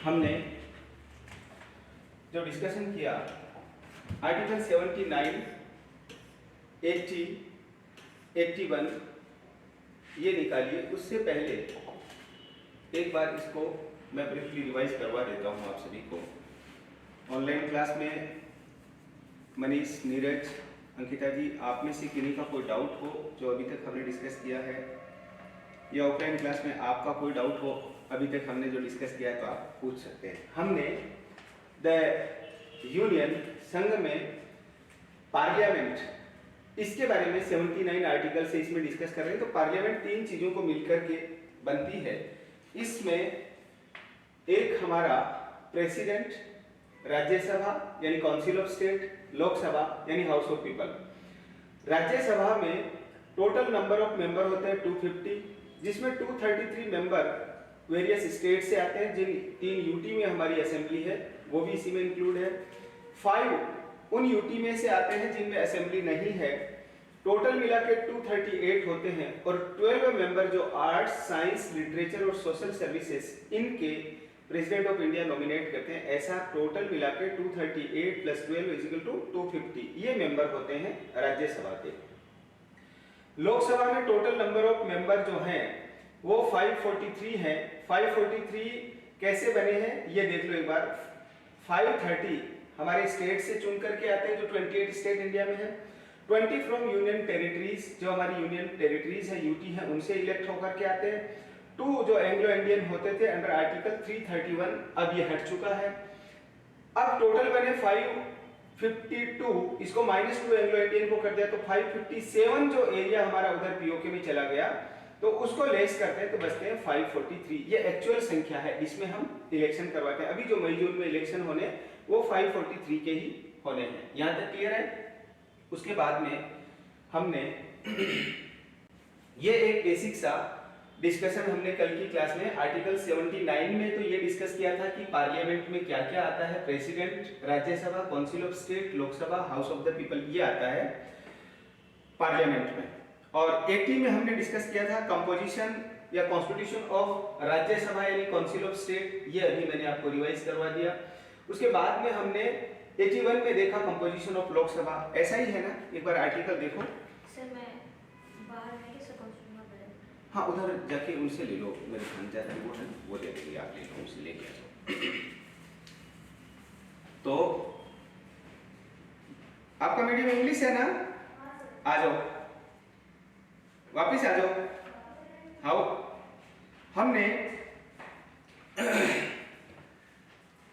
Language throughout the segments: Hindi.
हमने जो डिस्कशन किया आर्टिकल 79, 80, 81 ये निकालिए। उससे पहले एक बार इसको मैं ब्रीफली रिवाइज करवा देता हूँ आप सभी को। ऑनलाइन क्लास में मनीष, नीरज, अंकिता जी, आप में से किन्हीं का कोई डाउट हो जो अभी तक हमने डिस्कस किया है, या ऑफलाइन क्लास में आपका कोई डाउट हो अभी तक हमने जो डिस्कस किया है तो आप पूछ सकते हैं। हमने द यूनियन संघ में पार्लियामेंट इसके बारे में 79 आर्टिकल से इसमें डिस्कस कर रहे हैं। तो पार्लियामेंट तीन चीजों को मिलकर के बनती है। इसमें एक हमारा प्रेसिडेंट, राज्यसभा यानी काउंसिल ऑफ स्टेट, लोकसभा यानी हाउस ऑफ पीपल। राज्यसभा में टोटल नंबर ऑफ मेंबर होते हैं 250, जिसमें 233 मेंबर वेरियस स्टेट से आते हैं। जिन 3 यूटी में हमारी असेंबली है वो भी इसी में इंक्लूड है। 5 उन यूटी में से आते हैं जिनमें असेंबली नहीं है। टोटल मिला के 238 होते हैं। और 12 मेंबर जो आर्ट्स, साइंस, लिटरेचर और सोशल सर्विसेज इनके प्रेसिडेंट ऑफ इंडिया नॉमिनेट करते हैं। ऐसा टोटल मिला के 238 प्लस 12 इज इक्वल टू 250 ये मेंबर होते हैं राज्यसभा के। लोकसभा में टोटल नंबर ऑफ मेंबर जो हैं वो 543 हैं। 543 कैसे बने हैं ये देख लो एक बार। 530 हमारे स्टेट से चुन करके आते हैं जो 28 स्टेट इंडिया में है। 20 फ्रॉम यूनियन टेरिटरीज, जो हमारी यूनियन टेरिटरीज है, यूटी है, उनसे इलेक्ट होकर के आते हैं। 2 जो एंग्लो इंडियन होते थे अंडर आर्टिकल 331, अब ये हट चुका है। अब टोटल बने 552, इसको -2 एंग्लो इंडियन को कर दिया तो 557 जो एरिया हमारा उधर पीओके में चला गया तो उसको लेस करते हैं तो बचते हैं 543। ये एक्चुअल संख्या है, इसमें हम इलेक्शन करवाते हैं। अभी जो मई जून में इलेक्शन होने वो 543 के ही होने हैं। यहां तक क्लियर है? उसके बाद में हमने ये एक बेसिक सा डिस्कशन हमने कल की क्लास में आर्टिकल 79 में तो ये डिस्कस किया था कि पार्लियामेंट में क्या क्या आता है। President, Rajya Sabha, council of state, Lok Sabha, house of the people, ये आता है पार्लियामेंट में। और 80 में हमने डिस्कस किया था कंपोजिशन या कॉन्स्टिट्यूशन ऑफ राज्यसभा यानी काउंसिल ऑफ स्टेट, ये अभी मैंने आपको रिवाइज करवा दिया। उसके बाद में हमने 81 में देखा कंपोजिशन ऑफ लोकसभा। ऐसा ही है ना? एक बार आर्टिकल देखो सर। मैं बाहर है कि कॉन्स्टिट्यूशन में पढ़े? हाँ, उधर जाके उनसे ले लो, मेरे ध्यान जाता है वो दे देंगे, आप ले लो, उनसे लेके आ जाओ। तो आपका मीडियम इंग्लिश है ना? आ जाओ, वापिस आ जाओ। हाउ हमने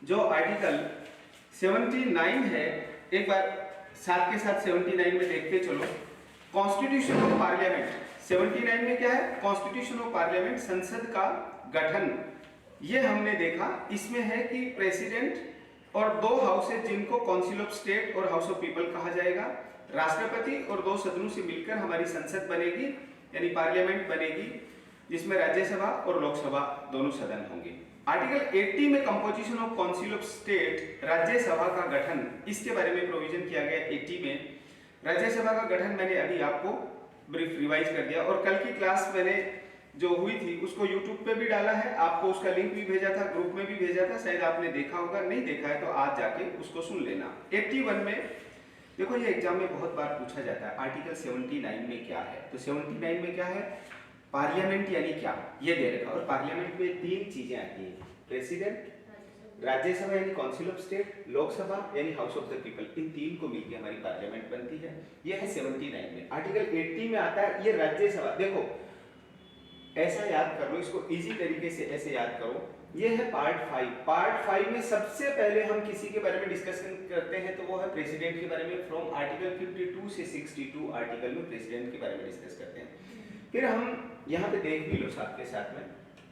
जो आर्टिकल 79 है एक बार साथ के साथ 79 में देखते चलो। कॉन्स्टिट्यूशन ऑफ पार्लियामेंट 79 में क्या है? कॉन्स्टिट्यूशन ऑफ पार्लियामेंट, संसद का गठन। ये हमने देखा। इसमें है कि प्रेसिडेंट और 2 हाउसेज जिनको काउंसिल ऑफ स्टेट और हाउस ऑफ पीपल कहा जाएगा, राष्ट्रपति और 2 सदनों से मिलकर हमारी संसद बनेगी यानी पार्लियामेंट बनेगी, जिसमें राज्यसभा और लोकसभा दोनों सदन होंगे। आर्टिकल 80 में composition of council of state, Rajya Sabha का गठन, इसके बारे में प्रोविजन किया गया 80 में। राज्यसभा का गठन मैंने अभी आपको ब्रीफ रिवाइज कर दिया। और कल की क्लास मैंने जो हुई थी उसको YouTube पे भी डाला है, आपको उसका लिंक भी भेजा था, ग्रुप में भी भेजा था, शायद आपने देखा होगा। नहीं देखा है तो आज जाके उसको सुन लेना। 81 में देखो, ये एग्जाम में बहुत बार पूछा जाता है आर्टिकल 79 में क्या है। तो 79 में क्या है? पार्लियामेंट यानी क्या, ये दे रखा। और पार्लियामेंट में 3 चीजें आती हैं, प्रेसिडेंट, राज्यसभा यानी काउंसिल ऑफ स्टेट, लोकसभा यानी हाउस ऑफ द पीपल। इन 3 को मिलकर हमारी पार्लियामेंट बनती है। ये है 79 में। आर्टिकल 80 में आता है ये राज्यसभा। देखो ऐसा याद कर लो, इसको इजी तरीके से ऐसे याद करो। ये है पार्ट 5। पार्ट 5 में सबसे पहले हम किसी के बारे में डिस्कशन करते हैं तो वो है प्रेसिडेंट के बारे में। फ्रॉम आर्टिकल 52 से 62 आर्टिकल में प्रेसिडेंट के बारे में डिस्कस करते हैं। फिर हम यहाँ पे देख भी लो, साथ के साथ में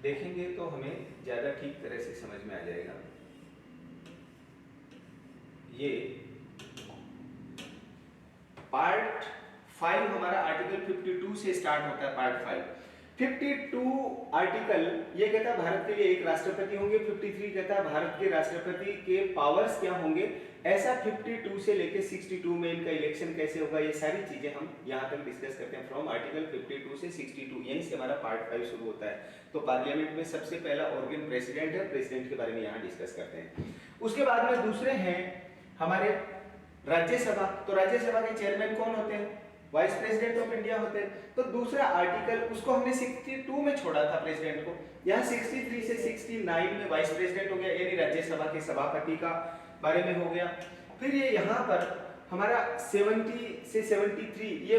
देखेंगे तो हमें ज्यादा ठीक तरह से समझ में आ जाएगा। ये पार्ट 5 हमारा आर्टिकल 52 से स्टार्ट होता है। पार्ट 5 52 आर्टिकल ये कहता है भारत के लिए एक राष्ट्रपति होंगे, 53 कहता है भारत के राष्ट्रपति के पावर्स क्या होंगे, ऐसा 52 से लेके 62 में इनका इलेक्शन कैसे होगा, ये सारी चीजें हम यहाँ तक डिस्कस करते हैं फ्रॉम आर्टिकल 52 से 62। यहीं से हमारा पार्ट 5 शुरू होता है। तो पार्लियामेंट में सबसे पहला ऑर्गन प्रेसिडेंट है, प्रेसिडेंट के बारे में यहाँ डिस्कस करते हैं। उसके बाद में दूसरे हैं हमारे राज्यसभा। तो राज्यसभा के चेयरमैन कौन होते हैं, वाइस प्रेसिडेंट ऑफ इंडिया होते हैं। तो दूसरा आर्टिकल उसको हमने 62 में छोड़ा था प्रेसिडेंट को, यहाँ 63 से 69 में वाइस प्रेसिडेंट हो गया, यानी राज्यसभा के सभापति का बारे में हो गया। फिर ये यहाँ पर हमारा 70 से 73 ये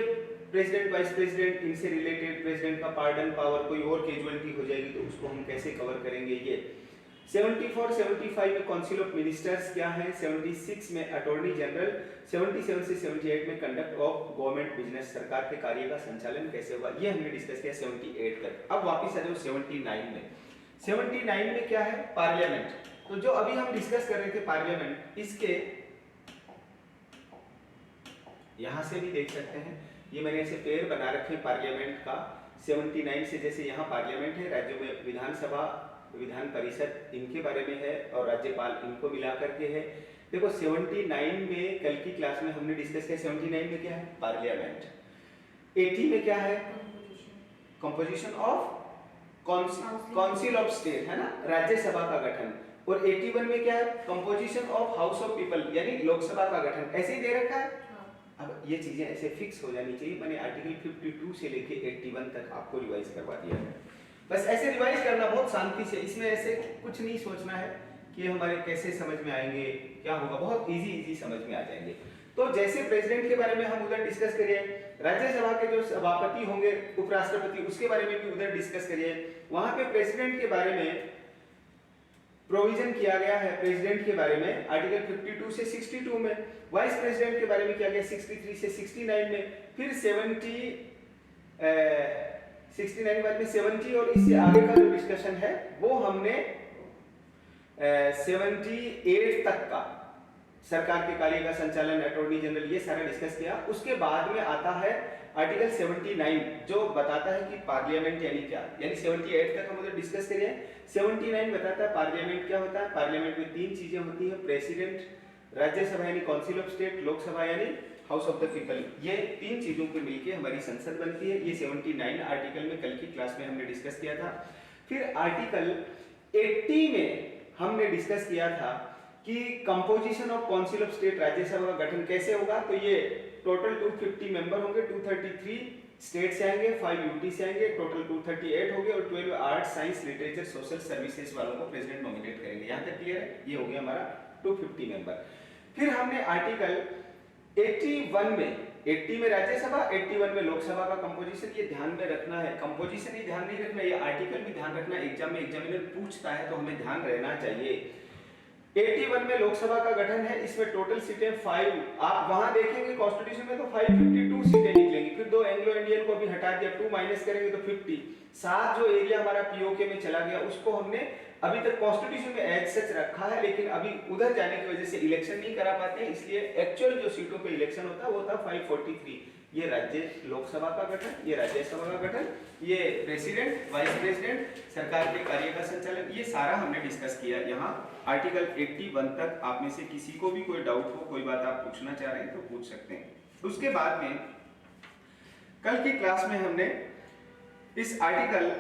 प्रेसिडेंट वाइस प्रेसिडेंट इनसे रिलेटेड, प्रेसिडेंट का पार्डन पावर, कोई और कैजुअलिटी हो जाएगी तो उसको हम कैसे कवर करेंगे। ये 74 75 में काउंसिल ऑफ मिनिस्टर्स क्या है, 76 में अटॉर्नी जनरल, 77 से 78 में कंडक्ट ऑफ गवर्नमेंट बिजनेस, सरकार के कार्य का संचालन कैसे होगा, ये हमने डिस्कस किया 78 तक। अब वापस आ जाओ 79 में। 79 में क्या है, पार्लियामेंट। तो जो अभी हम डिस्कस कर रहे थे पार्लियामेंट, इसके यहां से भी देख सकते हैं, ये मैंने ऐसे पेड़ बना रखे पार्लियामेंट का। 79 से जैसे यहाँ पार्लियामेंट है, राज्यों में विधानसभा, विधान परिषद इनके बारे में है, और राज्यपाल इनको मिला करके है। देखो 79 में कल की क्लास में हमने डिस्कस किया, 79 में क्या है, पार्लियामेंट। 80 में क्या है, composition of council of state, है ना, राज्यसभा का गठन। और 81 में क्या है, composition of house of people, यानी लोकसभा का गठन। ऐसे ही दे रखा है। अब ये चीजें ऐसे फिक्स हो जानी चाहिए। मैंने आर्टिकल 52 से लेके 81 तक आपको रिवाइज करवा दिया है। बस ऐसे रिवाइज करना बहुत शांति से, इसमें ऐसे कुछ नहीं सोचना है कि हमारे कैसे समझ में आएंगे, क्या होगा, बहुत इजी समझ में आ जाएंगे। तो जैसे प्रेसिडेंट के बारे में हम उधर डिस्कस करिए, राज्यसभा के जो सभापति होंगे, उपराष्ट्रपति, उसके बारे में भी उधर डिस्कस करिए। वहां पे प्रेसिडेंट के बारे में प्रोविजन किया गया है, प्रेसिडेंट के बारे में आर्टिकल 52 से 62 में। वाइस प्रेसिडेंट के बारे में किया गया 63 से 69 में। फिर 69 बाद में 70 और इससे आगे का जो डिस्कशन है वो हमने 78 तक का, सरकार के कार्य का संचालन, अटॉर्नी जनरल, ये सारा डिस्कस किया। उसके बाद में आता है आर्टिकल 79 जो बताता है कि पार्लियामेंट यानी क्या, यानी 78 तक हम उधर डिस्कस करिए। 79 बताता है पार्लियामेंट क्या होता है। पार्लियामेंट में 3 चीजें होती है, प्रेसिडेंट, राज्यसभा यानी काउंसिल ऑफ स्टेट, लोकसभा यानी हाउस ऑफ द पीपल। ये 3 चीजों को मिलकर हमारी संसद बनती है। ये 79 आर्टिकल में कल की क्लास में हमने डिस्कस किया था। फिर आर्टिकल 80 में हमने डिस्कस किया था कि composition of council of state, Rajya Sabha का गठन कैसे होगा। तो ये टोटल 250 मेंबर होंगे, 233 स्टेट से आएंगे, 5 यूटी से आएंगे, टोटल 238 होंगे, और 12 art, science, literature, social services वालों को प्रेसिडेंट नॉमिनेट करेंगे। यहाँ तक क्लियर है, ये हो गया हमारा 250 मेंबर। फिर हमने आर्टिकल 81 में, 80 में राज्यसभा, 81 में लोकसभा का कंपोजिशन, ये ध्यान में रखना है। कंपोजिशन ही ध्यान नहीं रखना, ये आर्टिकल भी ध्यान रखना। एग्जाम में एग्जामिनर पूछता है तो हमें ध्यान रहना चाहिए। 81 में लोकसभा का गठन है, इसमें टोटल सीटें 5, आप वहां देखेंगे कॉन्स्टिट्यूशन में तो 552 सीटें निकलेंगी। फिर 2 एंग्लो इंडियन को भी हटा दिया, 2 माइनस करेंगे तो 50। 7 जो एरिया हमारा पीओके में चला गया उसको हमने अभी तक कॉन्स्टिट्यूशन में एज सच रखा है, लेकिन अभी उधर जाने की वजह से इलेक्शन नहीं करा पाते, इसलिए एक्चुअल जो सीटों पे इलेक्शन होता है वो था 543। ये राज्य लोकसभा का गठन, ये राज्यसभा का गठन, ये प्रेसिडेंट, वाइस प्रेसिडेंट, सरकार के कार्य का संचालन, ये सारा हमने डिस्कस किया। यहाँ आर्टिकल 81 तक आप में से किसी को भी कोई डाउट हो, कोई बात आप पूछना चाह रहे हैं तो पूछ सकते हैं। उसके बाद में कल की क्लास में हमने इस आर्टिकल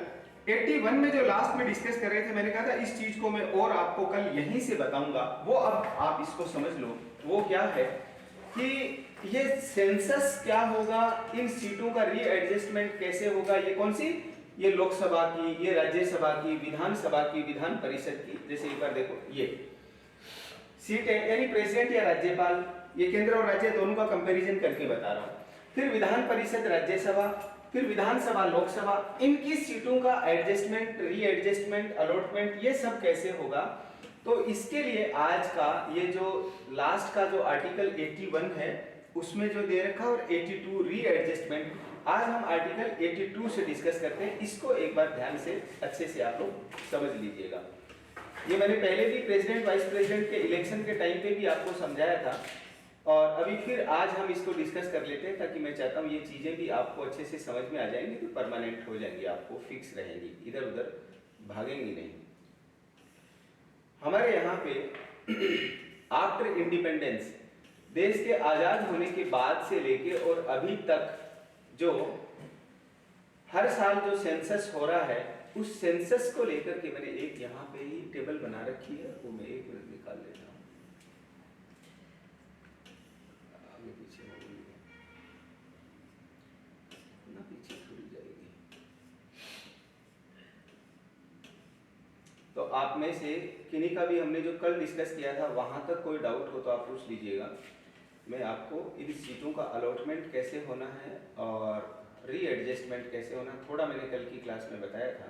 81 में जो लास्ट में डिस्कस कर रहे थे, मैंने कहा था इस चीज को मैं और आपको कल यहीं से बताऊंगा, वो अब आप इसको समझ लो। वो क्या है कि ये सेंसस क्या होगा, इन सीटों का रीएडजस्टमेंट कैसे होगा, ये कौन सी, ये लोकसभा की, ये राज्यसभा की, विधानसभा की, विधान परिषद की। जैसे एक बार देखो, ये सीटें यानी प्रेसिडेंट या राज्यपाल, ये केंद्र और राज्य दोनों का कंपैरिजन करके बता रहा हूं। फिर विधान परिषद, राज्यसभा, फिर विधानसभा, लोकसभा, इनकी सीटों का एडजस्टमेंट, रीएडजस्टमेंट, अलॉटमेंट, ये सब कैसे होगा। तो इसके लिए आज का ये जो लास्ट का जो आर्टिकल 81 है उसमें जो दे रखा है, और 82 रीएडजस्टमेंट, आज हम आर्टिकल 82 से डिस्कस करते हैं। इसको एक बार ध्यान से अच्छे से आप लोग समझ लीजिएगा। ये मैंने पहले भी प्रेसिडेंट वाइस प्रेसिडेंट के इलेक्शन के टाइम पे भी आपको समझाया था, और अभी फिर आज हम इसको डिस्कस कर लेते हैं, ताकि मैं चाहता हूँ ये चीज़ें भी आपको अच्छे से समझ में आ जाएंगी, तो परमानेंट हो जाएंगी, आपको फिक्स रहेंगी, इधर उधर भागेंगी नहीं। हमारे यहाँ पे आफ्टर इंडिपेंडेंस, देश के आज़ाद होने के बाद से लेके और अभी तक जो हर साल जो सेंसस हो रहा है, उस सेंसस को लेकर के मैंने एक यहाँ पे ही टेबल बना रखी है, वो मैं 1 मिनट निकाल लेता हूँ। आगे पीछे हो गई है ना, पीछे थोड़ी जाएगी। तो आप में से किन्हीं का भी हमने जो कल डिस्कस किया था वहाँ तक कोई डाउट हो तो आप पूछ लीजिएगा। मैं आपको इन सीटों का अलॉटमेंट कैसे होना है और रीएडजस्टमेंट कैसे होना, थोड़ा मैंने कल की क्लास में बताया था,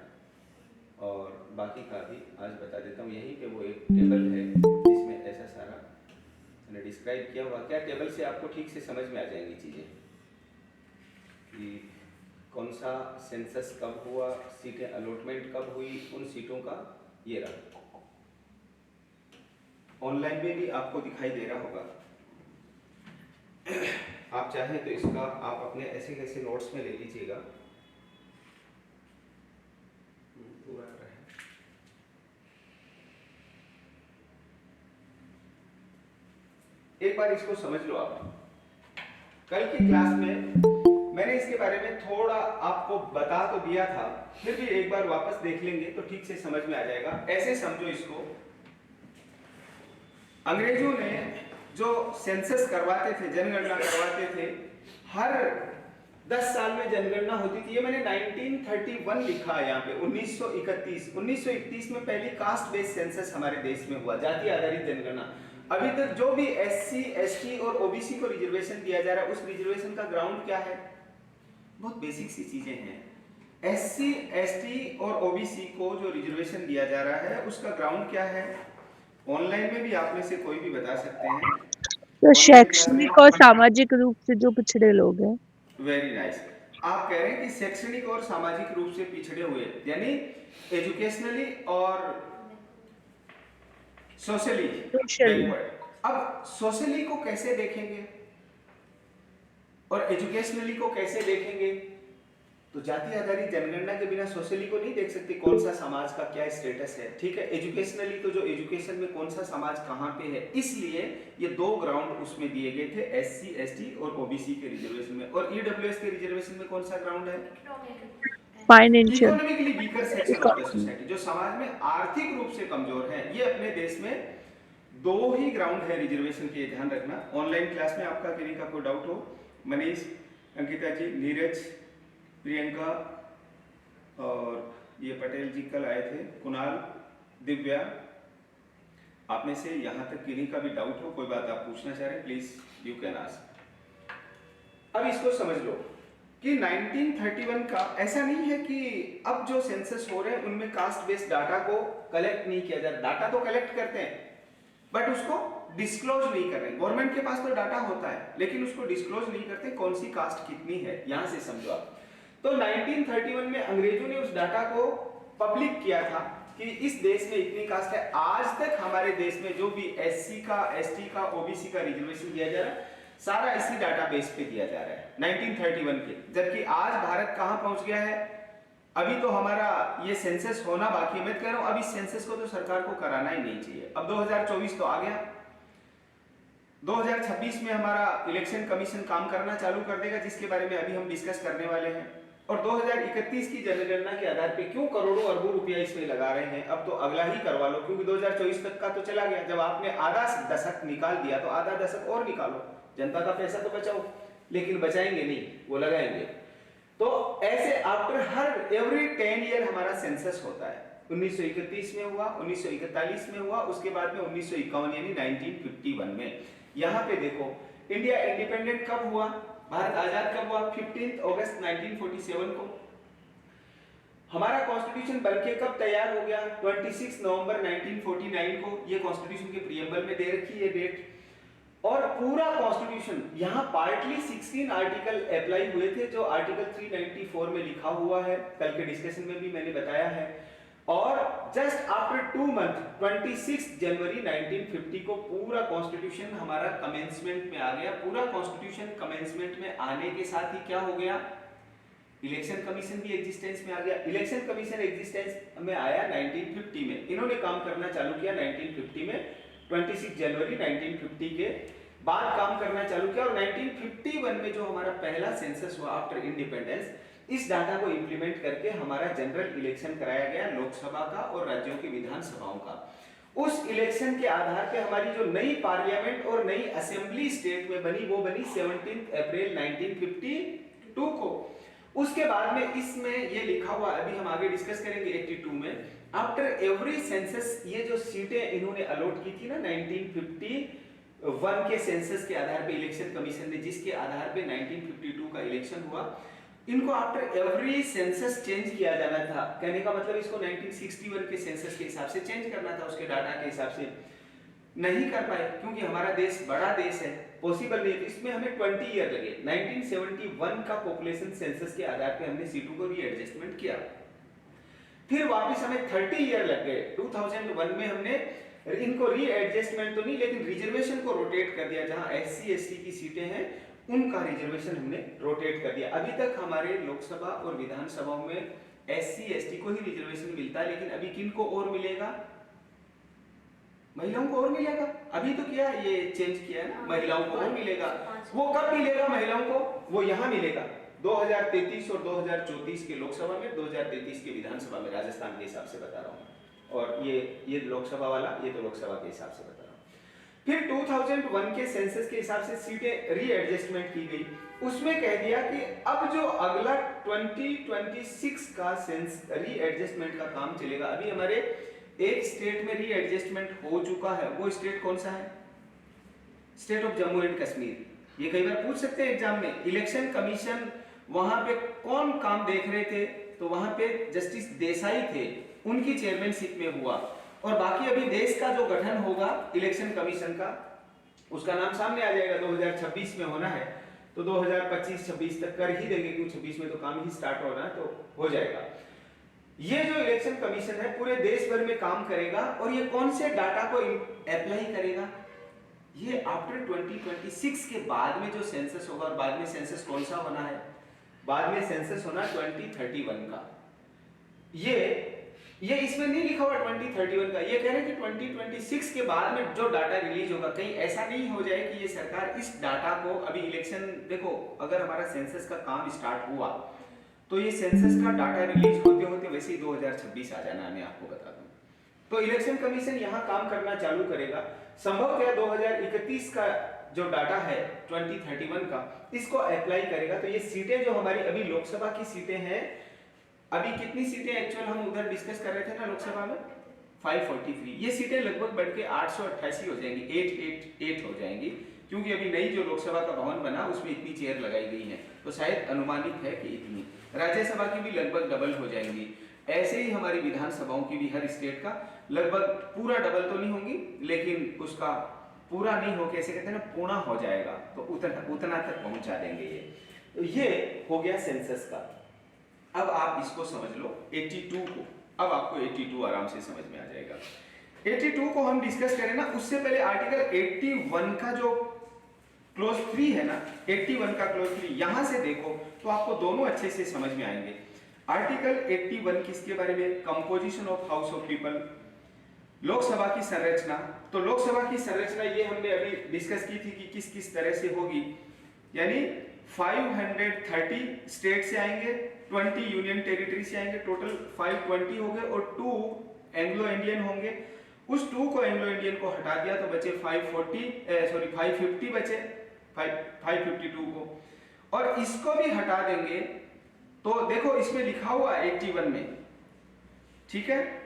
और बाकी का भी आज बता देता हूँ। यहीं पे वो एक टेबल है जिसमें ऐसा सारा मैंने डिस्क्राइब किया हुआ। क्या टेबल से आपको ठीक से समझ में आ जाएंगी चीज़ें कि कौन सा सेंसस कब हुआ, सीटें अलॉटमेंट कब हुई, उन सीटों का ये रहा। ऑनलाइन में भी आपको दिखाई दे रहा होगा। आप चाहें तो इसका आप अपने ऐसे कैसे नोट्स में ले लीजिएगा। पूरा रहा है। एक बार इसको समझ लो आप। कल की क्लास में मैंने इसके बारे में थोड़ा आपको बता तो दिया था, फिर भी एक बार वापस देख लेंगे तो ठीक से समझ में आ जाएगा। ऐसे समझो इसको, अंग्रेजों ने जो सेंसस करवाते थे, जनगणना करवाते थे, हर 10 साल में जनगणना होती थी। ये मैंने 1931 लिखा है यहाँ पे। 1931 में पहली कास्ट बेस्ड सेंसस हमारे देश में हुआ, जाति आधारित जनगणना। अभी तक जो भी SC, ST और OBC को रिजर्वेशन दिया जा रहा है, उस रिजर्वेशन का ग्राउंड क्या है? बहुत बेसिक सी चीजें हैं। SC, ST और OBC को जो रिजर्वेशन दिया जा रहा है, उसका ग्राउंड क्या है? ऑनलाइन में भी आप में से कोई भी बता सकते हैं। तो शैक्षणिक और सामाजिक रूप से जो पिछड़े लोग हैं। Very nice. आप कह रहे हैं कि शैक्षणिक और सामाजिक रूप से पिछड़े हुए, यानी एजुकेशनली और सोशली बैकवर्ड। अब सोशली को कैसे देखेंगे और एजुकेशनली को कैसे देखेंगे? तो जाति आधारित जनगणना के बिना सोशली को नहीं देख सकते, कौन सा समाज का क्या स्टेटस है। ठीक है, एजुकेशनली तो जो एजुकेशन में कौन सा समाज कहाँ पे है, इसलिए ये 2 ग्राउंड उसमें दिए गए थे, SC, ST और OBC के रिजर्वेशन में। और EWS के रिजर्वेशन में कौन सा ग्राउंड है? Financial, economically weaker section of the society, जो समाज में आर्थिक रूप से कमजोर है। ये अपने देश में 2 ही ग्राउंड है रिजर्वेशन के, ध्यान रखना। ऑनलाइन क्लास में आपका किसी का कोई डाउट हो, मनीष, अंकिता जी, नीरज, प्रियंका और ये पटेल जी कल आए थे, कुणाल, दिव्या, आप में से यहाँ तक किन्हीं का भी डाउट हो, कोई बात आप पूछना चाह रहे हैं, प्लीज यू कैन आस्क। अब इसको समझ लो कि 1931 का ऐसा नहीं है कि अब जो सेंसस हो रहे हैं उनमें कास्ट बेस्ड डाटा को कलेक्ट नहीं किया जा रहा। डाटा तो कलेक्ट करते हैं बट उसको डिस्क्लोज नहीं कर रहे। गवर्नमेंट के पास तो डाटा होता है लेकिन उसको डिस्क्लोज नहीं करते, कौन सी कास्ट कितनी है। यहां से समझो आप। तो 1931 में अंग्रेजों ने उस डाटा को पब्लिक किया था कि इस देश में इतनी कास्ट है। आज तक हमारे देश में जो भी SC का, ST का, OBC का रिजर्वेशन दिया जा रहा है, सारा इसी डाटाबेस पे दिया जा रहा है 1931 के। जबकि आज भारत कहां पहुंच गया है? अभी तो हमारा ये सेंसस होना बाकी है। मैं कह रहा हूं अब इस सेंसस को तो सरकार को कराना ही नहीं चाहिए। अब 2024 तो आ गया, 2026 में हमारा इलेक्शन कमीशन काम करना चालू कर देगा, जिसके बारे में अभी हम डिस्कस करने वाले हैं। और 2031 की जनगणना के आधार पे क्यों करोड़ों अरबों रुपया इसमें लगा रहे हैं? अब तो अगला ही करवा लो, क्योंकि 2024 तक का तो चला गया। जब आपने आधा दशक निकाल दिया तो आधा दशक और निकालो, जनता का पैसा तो बचाओ। लेकिन बचाएंगे नहीं, वो लगाएंगे। तो ऐसे आफ्टर हर एवरी 10 ईयर हमारा सेंसस होता है। 1931 में हुआ, 1941 में हुआ, उसके बाद में 1951 यानी 1951 में। यहाँ पे देखो इंडिया इंडिपेंडेंट कब हुआ, भारत आजाद कब हुआ? 15 अगस्त 1947 को। हमारा कॉन्स्टिट्यूशन बनके कब तैयार हो गया? 26 नवंबर 1949 को। ये कॉन्स्टिट्यूशन के प्रीएम्बल में दे रखी है डेट। और पूरा कॉन्स्टिट्यूशन यहाँ पार्टली 16 आर्टिकल अप्लाई हुए थे, जो आर्टिकल 394 में लिखा हुआ है। कल के डिस्कशन में भी मैंने बताया है। और जस्ट आफ्टर 2 मंथ 26 जनवरी 1950 को पूरा कॉन्स्टिट्यूशन हमारा कमेंसमेंट में आ गया। पूरा कॉन्स्टिट्यूशन कमेंसमेंट में आने के साथ ही क्या हो गया, इलेक्शन कमीशन भी एग्जिस्टेंस में आ गया। इलेक्शन कमीशन एग्जिस्टेंस में आया 1950 में, इन्होंने काम करना चालू किया 1950 में, 26 जनवरी 1950 के बाद काम करना चालू किया। और 1951 में जो हमारा पहला सेंसस हुआ आफ्टर इंडिपेंडेंस, इस डाटा को इंप्लीमेंट करके हमारा जनरल इलेक्शन कराया गया लोकसभा का और राज्यों की विधानसभाओं का। उस इलेक्शन के आधार पे हमारी जो नई पार्लियामेंट और नई असेंबली स्टेट में बनी, वो बनी 17 अप्रैल 1952 को। उसके बाद में इसमें ये लिखा हुआ, अभी हम आगे डिस्कस करेंगे 82 में, आफ्टर एवरी सेंसस ये जो सीटें इन्होंने अलॉट की थी ना 1951 के सेंसस के आधार पे, इलेक्शन कमीशन ने जिसके आधार पे 1952 का इलेक्शन हुआ, इनको आफ्टर एवरी सेंसस चेंज किया जाना था। कहने का मतलब इसको 1961 के सेंसस के हिसाब से चेंज करना था, उसके डाटा के हिसाब से नहीं कर पाए क्योंकि हमारा देश बड़ा देश है, पॉसिबल नहीं। इसमें हमें 20 ईयर लगे। 1971 का पॉपुलेशन सेंसस के आधार पे हमने सीटों को रीएडजस्टमेंट किया, फिर वापस हमें 30 ईयर लग गए। 2001 में हमने इनको रीएडजस्टमेंट तो नहीं लेकिन रिजर्वेशन को रोटेट कर दिया, जहां एससी एसटी की सीटें हैं उनका रिजर्वेशन हमने रोटेट कर दिया। अभी तक हमारे लोकसभा और विधानसभाओं में एससी एसटी को ही रिजर्वेशन मिलता है, लेकिन अभी किन को और मिलेगा, महिलाओं को और मिलेगा। अभी तो क्या ये चेंज किया है ना, महिलाओं को और मिलेगा। वो कब मिलेगा महिलाओं को, वो यहाँ मिलेगा 2033 और 2034 के लोकसभा में, 2033 के विधानसभा में, राजस्थान के हिसाब से बता रहा हूँ। और ये लोकसभा वाला, ये तो लोकसभा के हिसाब से बता रहा हूँ। फिर 2001 के सेंसस के हिसाब से सीटें रीएडजस्टमेंट की गई। उसमें कह दिया कि अब जो अगला 2026 का रीएडजस्टमेंट का काम चलेगा। अभी हमारे एक स्टेट में रीएडजस्टमेंट हो चुका है, वो स्टेट कौन सा है, state of Jammu and Kashmir. ये कई बार पूछ सकते हैं एग्जाम में, इलेक्शन कमीशन वहां पे कौन काम देख रहे थे, तो वहां पे जस्टिस देसाई थे, उनकी चेयरमैनशिप में हुआ। और बाकी अभी देश का जो गठन होगा इलेक्शन कमीशन का, उसका नाम सामने आ जाएगा, 2026 में होना है, तो 2025-26 तक कर ही देंगे क्योंकि 26 में तो काम ही स्टार्ट हो रहा है, तो हो जाएगा। ये जो इलेक्शन कमीशन है पूरे देश भर में काम करेगा और ये कौन से डाटा को अप्लाई करेगा, ये आफ्टर 2026 के बाद में जो सेंसस होगा। और बाद में सेंसस कौन सा होना है, बाद में सेंसस होना 2031 का। ये इसमें नहीं लिखा हुआ 2031 का, ये कह रहे हैं कि 2026 के बाद में जो डाटा रिलीज होगा। कहीं ऐसा नहीं हो जाए कि ये सरकार इस डाटा को, अभी इलेक्शन देखो, अगर हमारा सेंसस का काम स्टार्ट हुआ तो ये सेंसस का डाटा रिलीज होते होते वैसे ही 2026 आ जाना है, मैं आपको बता दूं। तो इलेक्शन कमीशन यहाँ काम करना चालू करेगा। संभवतः 2031 का जो डाटा है 2031 का, इसको अप्लाई करेगा। तो ये सीटें जो हमारी अभी लोकसभा की सीटें हैं, अभी कितनी सीटें एक्चुअल हम उधर डिस्कस कर रहे थे ना लोकसभा में, 543। ये सीटें लगभग बढ़ के 888 हो जाएंगी, 888 हो जाएंगी, क्योंकि अभी नई जो लोकसभा का भवन बना उसमें इतनी चेयर लगाई गई है, तो शायद अनुमानित है कि इतनी। राज्यसभा की भी लगभग डबल हो जाएंगी। ऐसे ही हमारी विधानसभाओं की भी हर स्टेट का लगभग पूरा डबल तो नहीं होंगी, लेकिन उसका पूरा नहीं हो, कैसे कहते हैं ना, पूरा हो जाएगा, तो उतना तक पहुंचा देंगे ये। तो ये हो गया सेंसस का। अब आप इसको समझ लो 82 को, अब आपको 82 आराम से समझ में आ जाएगा। 82 को हम डिस्कस करें ना, उससे पहले आर्टिकल 81 का जो क्लोज 3 है ना, 81 का क्लोज 3 यहां से देखो तो आपको दोनों अच्छे से समझ में आएंगे। आर्टिकल 81 किसके बारे में, composition of house of people, Lok Sabha की संरचना। तो लोकसभा की संरचना ये हमने अभी डिस्कस की थी कि किस किस तरह से होगी, यानी 530 स्टेट से आएंगे, 20 यूनियन टेरिटरी से आएंगे, टोटल 520 हो गए, और 2 एंग्लो इंडियन होंगे। उस 2 को एंग्लो इंडियन को हटा दिया तो बचे 550 बचे, 552 को, और इसको भी हटा देंगे तो देखो इसमें लिखा हुआ 81 में, ठीक है,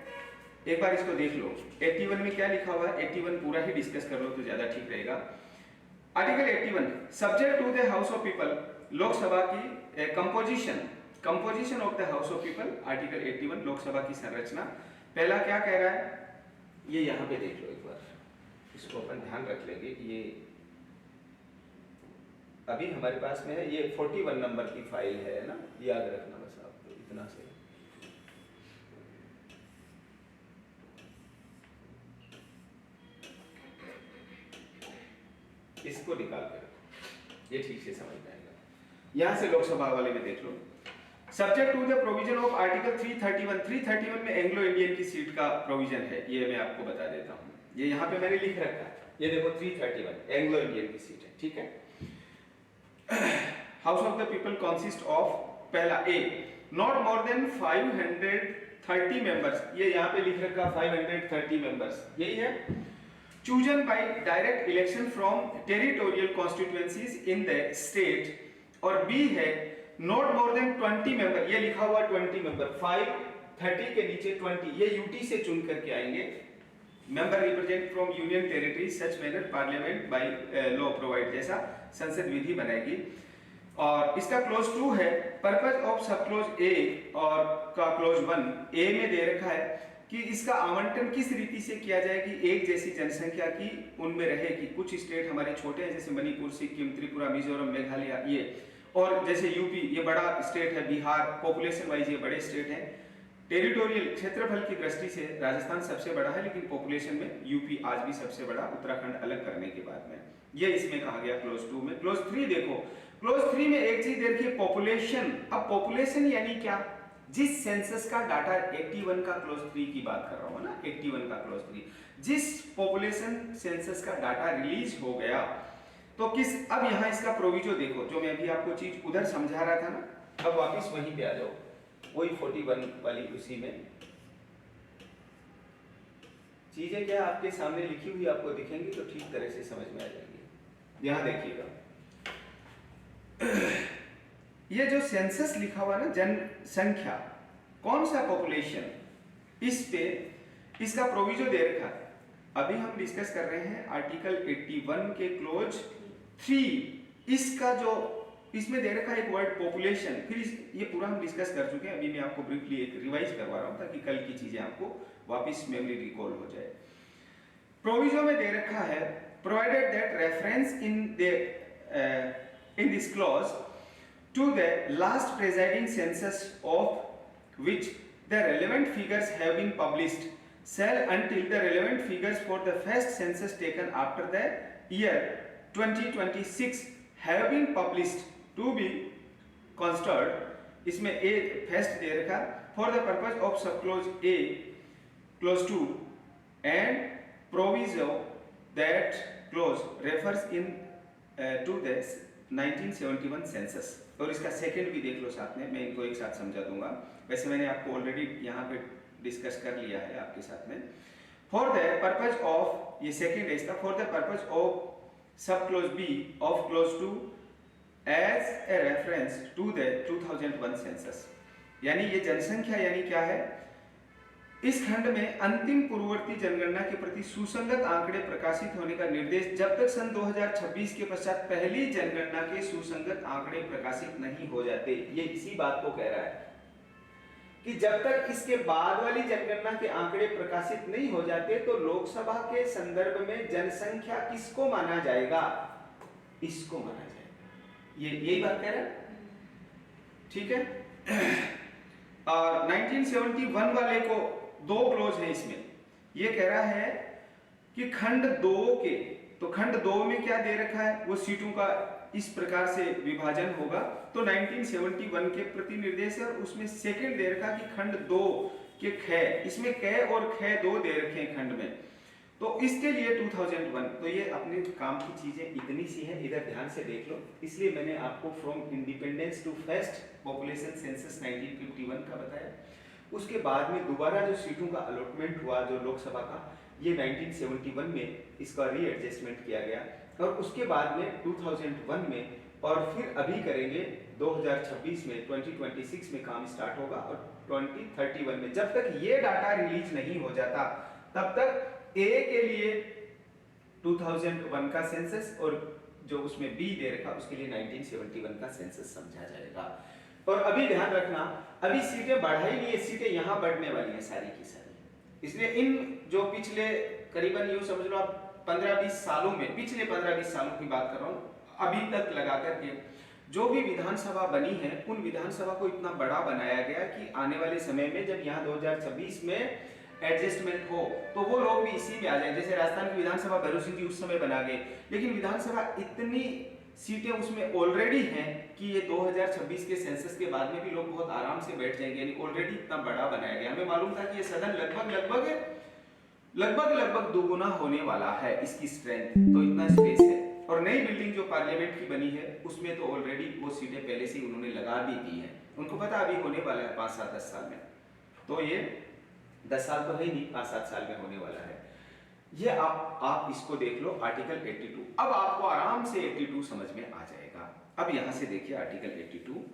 एक बार इसको देख लो 81 में क्या लिखा हुआ है। 81 पूरा ही डिस्कस कर लो तो ज्यादा ठीक रहेगा। Article 81 subject to the house of people, Lok Sabha की composition of the house of people. Article 81 Lok Sabha की संरचना। पहला क्या कह रहा है, ये यहाँ पे देख लो एक बार, इसको अपन ध्यान रख लेंगे कि ये अभी हमारे पास में है, ये 41 नंबर की फाइल है ना, याद रखना बस आपको इतना से। इसको निकाल के रखो, ये ठीक से समझ में आएगा। यहाँ से लोकसभा वाले में देख लो, subject to the provision of article 331 में एंग्लो इंडियन की सीट का प्रोविजन है, ये मैं आपको बता देता हूँ। ये यहाँ पे मैंने लिख रखा है, ये देखो 331 एंग्लो इंडियन की सीट है, ठीक है। House of the people consist of, पहला ए, नॉट मोर देन 530 मेंबर्स, ये यहाँ पे लिख रखा 530 मेंबर्स, यही है। Chosen bye direct election from territorial constituencies in the state, और बी है नॉट मोर देन 20 मेंबर, ये लिखा हुआ 20 मेंबर, 530 के नीचे 20, ये यूटी से चुन करके आएंगे। Member represent from union territory such manner parliament by law provide, जैसा संसद विधि बनाएगी। और इसका क्लोज 2 है, पर्पस ऑफ सब क्लोज ए और का क्लोज 1 ए में दे रखा है कि इसका आवंटन किस रीति से किया जाए कि एक जैसी जनसंख्या की उनमें रहे, कि कुछ स्टेट हमारे छोटे हैं जैसे मणिपुर, सिक्किम, त्रिपुरा, मिजोरम, मेघालय, ये, और जैसे यूपी ये बड़ा स्टेट है, बिहार पॉपुलेशन वाइज ये बड़े स्टेट हैं। टेरिटोरियल क्षेत्रफल की दृष्टि से राजस्थान सबसे बड़ा है, लेकिन पॉपुलेशन में यूपी आज भी सबसे बड़ा, उत्तराखंड अलग करने के बाद में, ये इसमें कहा गया क्लोज 2 में। क्लोज 3 देखो, क्लोज 3 में एक चीज देखिए, पॉपुलेशन। अब पॉपुलेशन यानी क्या, जिस सेंसस का डाटा 81 का क्लोज 3 की बात कर रहा हूं ना, 81 का क्लोज 3, जिस पॉपुलेशन सेंसस का डाटा रिलीज हो गया, तो किस, अब यहाँ इसका प्रोविजो देखो, जो मैं अभी आपको चीज उधर समझा रहा था ना, अब वापस वहीं पे आ जाओ, वही 41 वाली उसी में चीजें क्या आपके सामने लिखी हुई आपको दिखेंगी तो ठीक तरह से समझ में आ जाएंगी। यहां देखिएगा, ये जो सेंसस लिखा हुआ ना, जनसंख्या, कौन सा पॉपुलेशन, इस पे इसका प्रोविजो दे रखा है। अभी हम डिस्कस कर रहे हैं आर्टिकल 81 के क्लोज 3, इसका जो इसमें दे रखा है एक वर्ड पॉपुलेशन, फिर ये पूरा हम डिस्कस कर चुके हैं, अभी मैं आपको ब्रीफली एक रिवाइज करवा रहा हूं ताकि कल की चीजें आपको वापस मेमोरी रिकॉल हो जाए। प्रोविजो में दे रखा है, provided that reference in this clause to the last presiding census of which the relevant figures have been published shall until the relevant figures for the first census taken after the year 2026 have been published to be considered, इसमें a first दे रखा, for the purpose of subclause a clause 2 and proviso that clause refers in to the 1971 census. और इसका सेकंड भी देख लो साथ में, मैं इनको एक साथ समझा दूंगा, वैसे मैंने आपको ऑलरेडी यहाँ पे डिस्कस कर लिया है आपके साथ में। फॉर द पर्पज ऑफ, ये सेकंड है इसका, for the purpose of sub clause B of clause 2 as a reference to the 2001 census, यानी ये जनसंख्या यानी क्या है, इस खंड में अंतिम पूर्ववर्ती जनगणना के प्रति सुसंगत आंकड़े प्रकाशित होने का निर्देश जब तक सन 2026 के पश्चात पहली जनगणना के सुसंगत आंकड़े प्रकाशित नहीं हो जाते, ये इसी बात को कह रहा है कि जब तक इसके बाद वाली जनगणना के आंकड़े प्रकाशित नहीं हो जाते तो लोकसभा के संदर्भ में जनसंख्या किसको माना जाएगा, इसको माना जाएगा, ये यही बात कह रहा है, ठीक है। और 1971 वाले को 2 क्लोज है इसमें, ये कह रहा है कि खंड 2 के, तो खंड 2 में क्या दे रखा है, वो सीटों का इस प्रकार से विभाजन होगा, तो 1971 के प्रति निर्देश है, और उसमें सेकंड दे रखा कि खंड 2 के ख, इसमें क और ख 2 दे रखे हैं खंड में, तो इसके लिए 2001, तो ये अपने काम की चीजें इतनी सी हैं, इधर ध्यान से देख लो, इसलिए मैंने आपको from independence to first population census 1951 का बताया। उसके बाद में दोबारा जो सीटों का अलॉटमेंट हुआ जो लोकसभा का, ये 1971 में इसका रीएडजस्टमेंट किया गया, और उसके बाद में 2001 में, और फिर अभी करेंगे 2026 में, 2026 में काम स्टार्ट होगा, और 2031 में, जब तक ये डाटा रिलीज नहीं हो जाता तब तक ए के लिए 2001 का सेंसस और जो उसमें बी दे रखा उसके लिए 1971 का सेंसस समझा जाएगा। और अभी ध्यान रखना, अभी सीटें बढ़ाई नहीं है, सीटें यहां बढ़ने वाली हैं सारी की सारी, इसलिए इन जो पिछले करीबन यूं समझ लो आप 15-20 सालों में, पिछले 15-20 सालों की बात कर रहा हूं, अभी तक लगा करके जो भी विधानसभा बनी है, उन विधानसभा को इतना बड़ा बनाया गया कि आने वाले समय में जब यहाँ 2026 में एडजस्टमेंट हो तो वो लोग भी इसी में आ जाए। जैसे राजस्थान की विधानसभा भैरव सिंह जी उस समय बना गए, लेकिन विधानसभा इतनी सीटें उसमें ऑलरेडी हैं कि ये 2026 के सेंसस के बाद में भी लोग बहुत आराम से बैठ जाएंगे, यानी ऑलरेडी इतना बड़ा बनाया गया। हमें मालूम था कि ये सदन लगभग दोगुना होने वाला है इसकी स्ट्रेंथ, तो इतना स्पेस है। और नई बिल्डिंग जो पार्लियामेंट की बनी है उसमें तो ऑलरेडी वो सीटें पहले से ही उन्होंने लगा भी दी हैं, उनको पता अभी होने वाला है 5-7-10 साल में, तो ये 10 साल तो है ही नहीं, 5-7 साल में होने वाला है। ये आप इसको देख लो आर्टिकल 82। अब आपको आराम से 82 समझ में आ जाएगा। अब यहां से देखिए आर्टिकल 82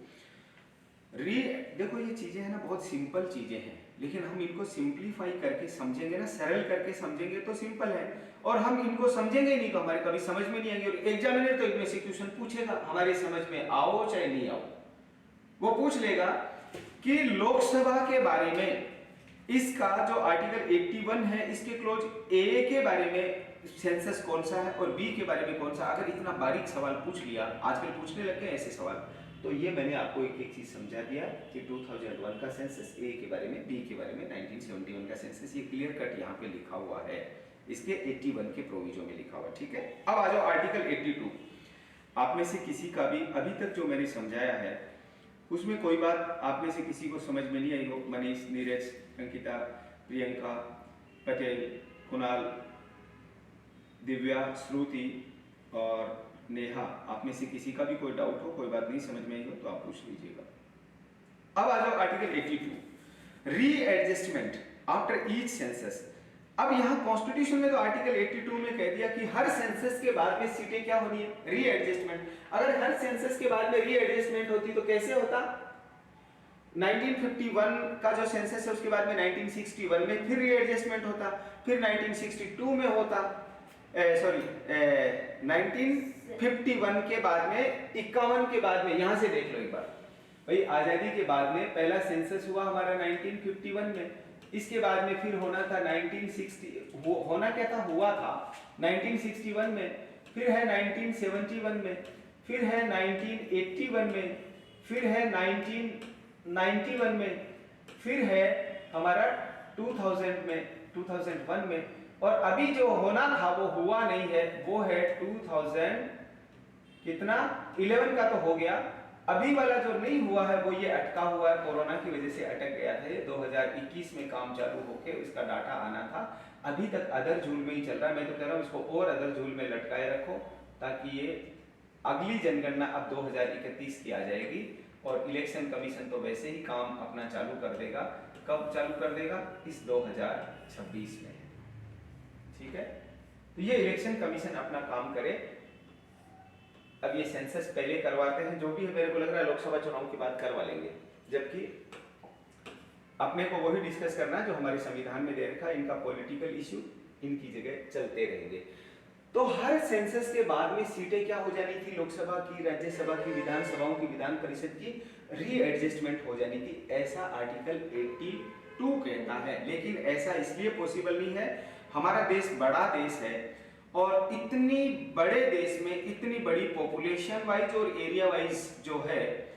देखो ये चीजें है ना बहुत सिंपल चीजें हैं, लेकिन हम इनको सिंप्लीफाई करके समझेंगे ना, सरल करके समझेंगे तो सिंपल है, और हम इनको समझेंगे नहीं तो हमारे कभी समझ में नहीं आएंगे। और एग्जामिनर तो इनमें से क्वेश्चन पूछेगा, हमारे समझ में आओ चाहे नहीं आओ, वो पूछ लेगा कि लोकसभा के बारे में इसका जो आर्टिकल 81 है इसके क्लोज ए के बारे में सेंसस कौन सा है और बी के बारे में कौन सा। अगर इतना बारीक सवाल पूछ लिया, आजकल पूछने लग गए ऐसे सवाल, तो ये मैंने आपको एक एक चीज समझा दिया कि 2001 का सेंसस ए के बारे में, बी के बारे में 1971 का सेंसस, ये क्लियर कट यहाँ पे लिखा हुआ है, इसके 81 के प्रोविजो में लिखा हुआ। ठीक है, अब आ जाओ आर्टिकल 82। आप में से किसी का भी अभी तक जो मैंने समझाया है उसमें कोई बात आप में से किसी को समझ में नहीं आई हो, मनीष, नीरज, अंकिता, प्रियंका, पटेल, कुणाल, दिव्या, श्रुति और नेहा, आप में से किसी का भी कोई डाउट हो, कोई बात नहीं समझ में आई हो तो आप पूछ लीजिएगा। अब आ जाओ article 82 readjustment after each census. अब यहाँ कॉन्स्टिट्यूशन में तो आर्टिकल 82 में कह दिया कि हर सेंसस के बाद में सीटें क्या होनी है, रीएडजस्टमेंट। अगर हर सेंसस के बाद में रीएडजस्टमेंट होती तो कैसे होता, 1951 का जो सेंसस है उसके बाद में 1961 में फिर रीएडजस्टमेंट होता, फिर 1962 में होता, 1951 के बाद में, 51 के बाद में, यहां से देख लो एक बार भाई, आजादी के बाद में पहला सेंसस हुआ हमारा 1951 में, इसके बाद में फिर होना था 1960, होना क्या था, हुआ था 1961 में, फिर है 1971 में, फिर है 1981 में, फिर है 1991 में, फिर है हमारा 2001 में, और अभी जो होना था वो हुआ नहीं है, वो है 2011 का तो हो गया, अभी वाला जो नहीं हुआ है वो ये अटका हुआ है, कोरोना की वजह से अटक गया था। ये 2021 में काम चालू होके इसका डाटा आना था, अभी तक अदर झूल में ही चल रहा है। मैं तो कह रहा हूँ इसको और अदर झूल में लटकाए रखो ताकि ये अगली जनगणना अब 2031 की आ जाएगी, और इलेक्शन कमीशन तो वैसे ही काम अपना चालू कर देगा। कब चालू कर देगा, इस 2026 में। ठीक है, तो ये इलेक्शन कमीशन अपना काम करे। अब ये सेंसस पहले करवाते हैं, जो भी है, मेरे को लग रहा है लोकसभा चुनाव की बात करवा लेंगे, जबकि अपने को वही डिस्कस करना है जो हमारे संविधान में दे रखा है, इनका पॉलिटिकल इश्यू इनकी जगह चलते रहेंगे। तो हर सेंसस के बाद में सीटें क्या हो जानी थी, लोकसभा की, राज्यसभा की, विधानसभाओं की, विधान परिषद की रीएडजस्टमेंट हो जानी थी, ऐसा आर्टिकल 82 कहता है। लेकिन ऐसा इसलिए पॉसिबल नहीं है, हमारा देश बड़ा देश है, और इतनी बड़े देश में इतनी बड़ी पॉपुलेशन वाइज और एरिया वाइज जो है,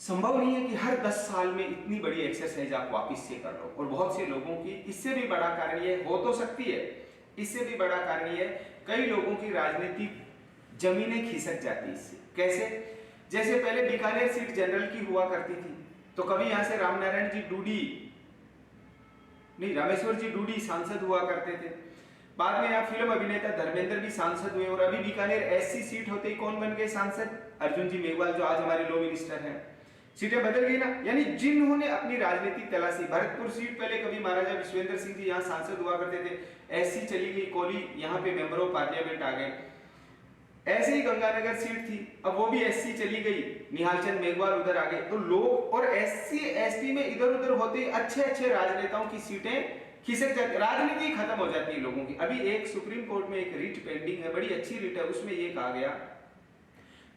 संभव नहीं है कि हर 10 साल में इतनी बड़ी एक्सरसाइज आप वापस से कर लो। और बहुत से लोगों की, इससे भी बड़ा कारण ये हो तो सकती है, इससे भी बड़ा कारण ये, कई लोगों की राजनीतिक जमीनें खिसक जाती इससे। कैसे, जैसे पहले बीकानेर सीट जनरल की हुआ करती थी, तो कभी यहां से रामनारायण जी डूडी, नहीं रामेश्वर जी डूडी सांसद हुआ करते थे, बाद में यहाँ फिल्म अभिनेता धर्मेंद्र भी सांसद हुए, और अभी बीकानेर एससी सीट होते ही कौन बन गए सांसद, अर्जुन जी मेघवाल, जो आज हमारे लॉ मिनिस्टर हैं। सीटें बदल गई ना, यानी जिन्होंने अपनी राजनीतिक तलाशी, भरतपुर सीट पहले कभी महाराजा विश्वेंद्र सिंह जी यहाँ सांसद हुआ करते थे, एससी चली गई, कोली यहाँ पे मेंबर ऑफ पार्लियामेंट आ गए। ऐसे ही गंगानगर सीट थी, अब वो भी एससी चली गई, निहालचंद मेघवाल उधर आ गए। तो लोग, और एससी एसटी में इधर उधर होते अच्छे अच्छे राजनेताओं की सीटें खिसक जाती, राजनीति खत्म हो जाती है लोगों की। अभी एक सुप्रीम कोर्ट में एक रिट पेंडिंग है, बड़ी अच्छी रिट है, उसमें ये कहा गया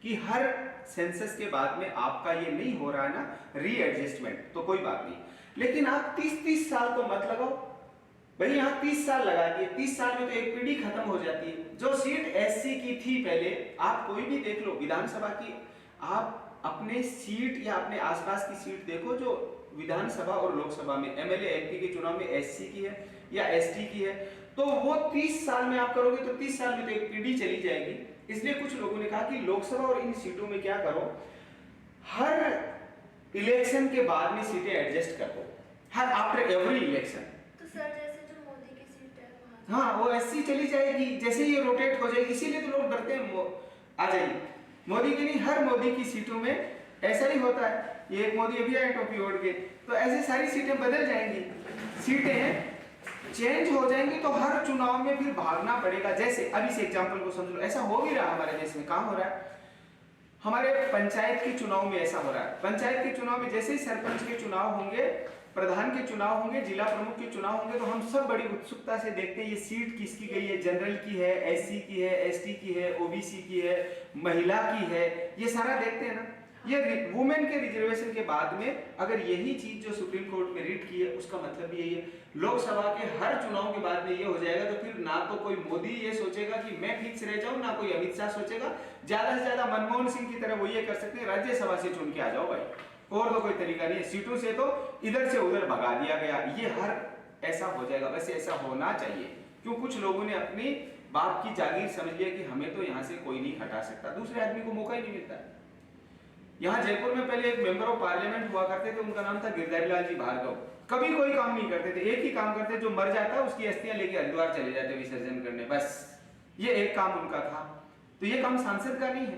कि हर सेंसस के बाद में आपका ये नहीं हो रहा है ना रीएडजस्टमेंट, तो कोई बात नहीं, लेकिन आप 30-30 साल तो मत लगाओ भाई, यहाँ 30 साल लगा दिए, 30 साल में तो एक पीढ़ी खत्म हो जाती है। जो सीट एससी की थी पहले, आप कोई भी देख लो विधानसभा की, आप अपने सीट या अपने आसपास की सीट देखो जो विधानसभा और लोकसभा में एमएलए एमपी के चुनाव में एससी की है या एसटी की है, तो वो 30 साल में आप करोगे तो 30 साल में तो एक पीढ़ी चली जाएगी। इसलिए कुछ लोगों ने कहा कि लोकसभा और इन सीटों में क्या करो, हर इलेक्शन के बाद में सीटें एडजस्ट कर दो, हर आफ्टर एवरी इलेक्शन। तो सर जैसे जो मोदी की सीट है वहाँ हाँ, वो एससी चली जाएगी, जैसे ये रोटेट हो जाएगी, इसीलिए तो लोग डरते हैं आ जाएगी। मोदी की नहीं, हर मोदी की सीटों में ऐसा ही होता है। ये एक मोदी अभी आए टोपी ओढ़ के, तो ऐसे सारी सीटें बदल जाएंगी, सीटें चेंज हो जाएंगी, तो हर चुनाव में फिर भागना पड़ेगा। जैसे अभी से एग्जांपल को समझ लो, ऐसा हो भी रहा हमारे देश में। कहाँ हो रहा है? हमारे पंचायत के चुनाव में ऐसा हो रहा है। पंचायत के चुनाव में जैसे ही सरपंच के चुनाव होंगे, प्रधान के चुनाव होंगे, जिला प्रमुख के चुनाव होंगे, तो हम सब बड़ी उत्सुकता से देखते हैं ये सीट किसकी गई है, जनरल की है, एससी की है, एसटी की है, ओबीसी की है, महिला की है, ये सारा देखते हैं ना। ये वुमेन के रिजर्वेशन के बाद में अगर यही चीज जो सुप्रीम कोर्ट में रिट की है, उसका मतलब यही है लोकसभा के हर चुनाव के बाद में ये हो जाएगा, तो फिर ना तो कोई मोदी ये सोचेगा कि मैं फिक्स रह जाऊं, ना कोई अमित शाह सोचेगा। ज्यादा से ज्यादा मनमोहन सिंह की तरह वो ये कर सकते हैं, राज्यसभा से चुन के आ जाओ भाई, और तो कोई तरीका नहीं है। सीटों से तो इधर से उधर भगा दिया गया, ये हर ऐसा हो जाएगा। वैसे ऐसा होना चाहिए, क्यों कुछ लोगों ने अपनी बाप की जागीर समझ लिया कि हमें तो यहाँ से कोई नहीं हटा सकता, दूसरे आदमी को मौका ही नहीं मिलता। यहाँ जयपुर में पहले एक मेंबर ऑफ पार्लियामेंट हुआ करते थे, उनका नाम था गिरधारी लाल जी भार्गव। कभी कोई काम नहीं करते थे, एक ही काम करते, जो मर जाता उसकी अस्थियां लेके हरिद्वार चले जाते विसर्जन करने, बस ये एक काम उनका था। तो ये काम सांसद का नहीं है,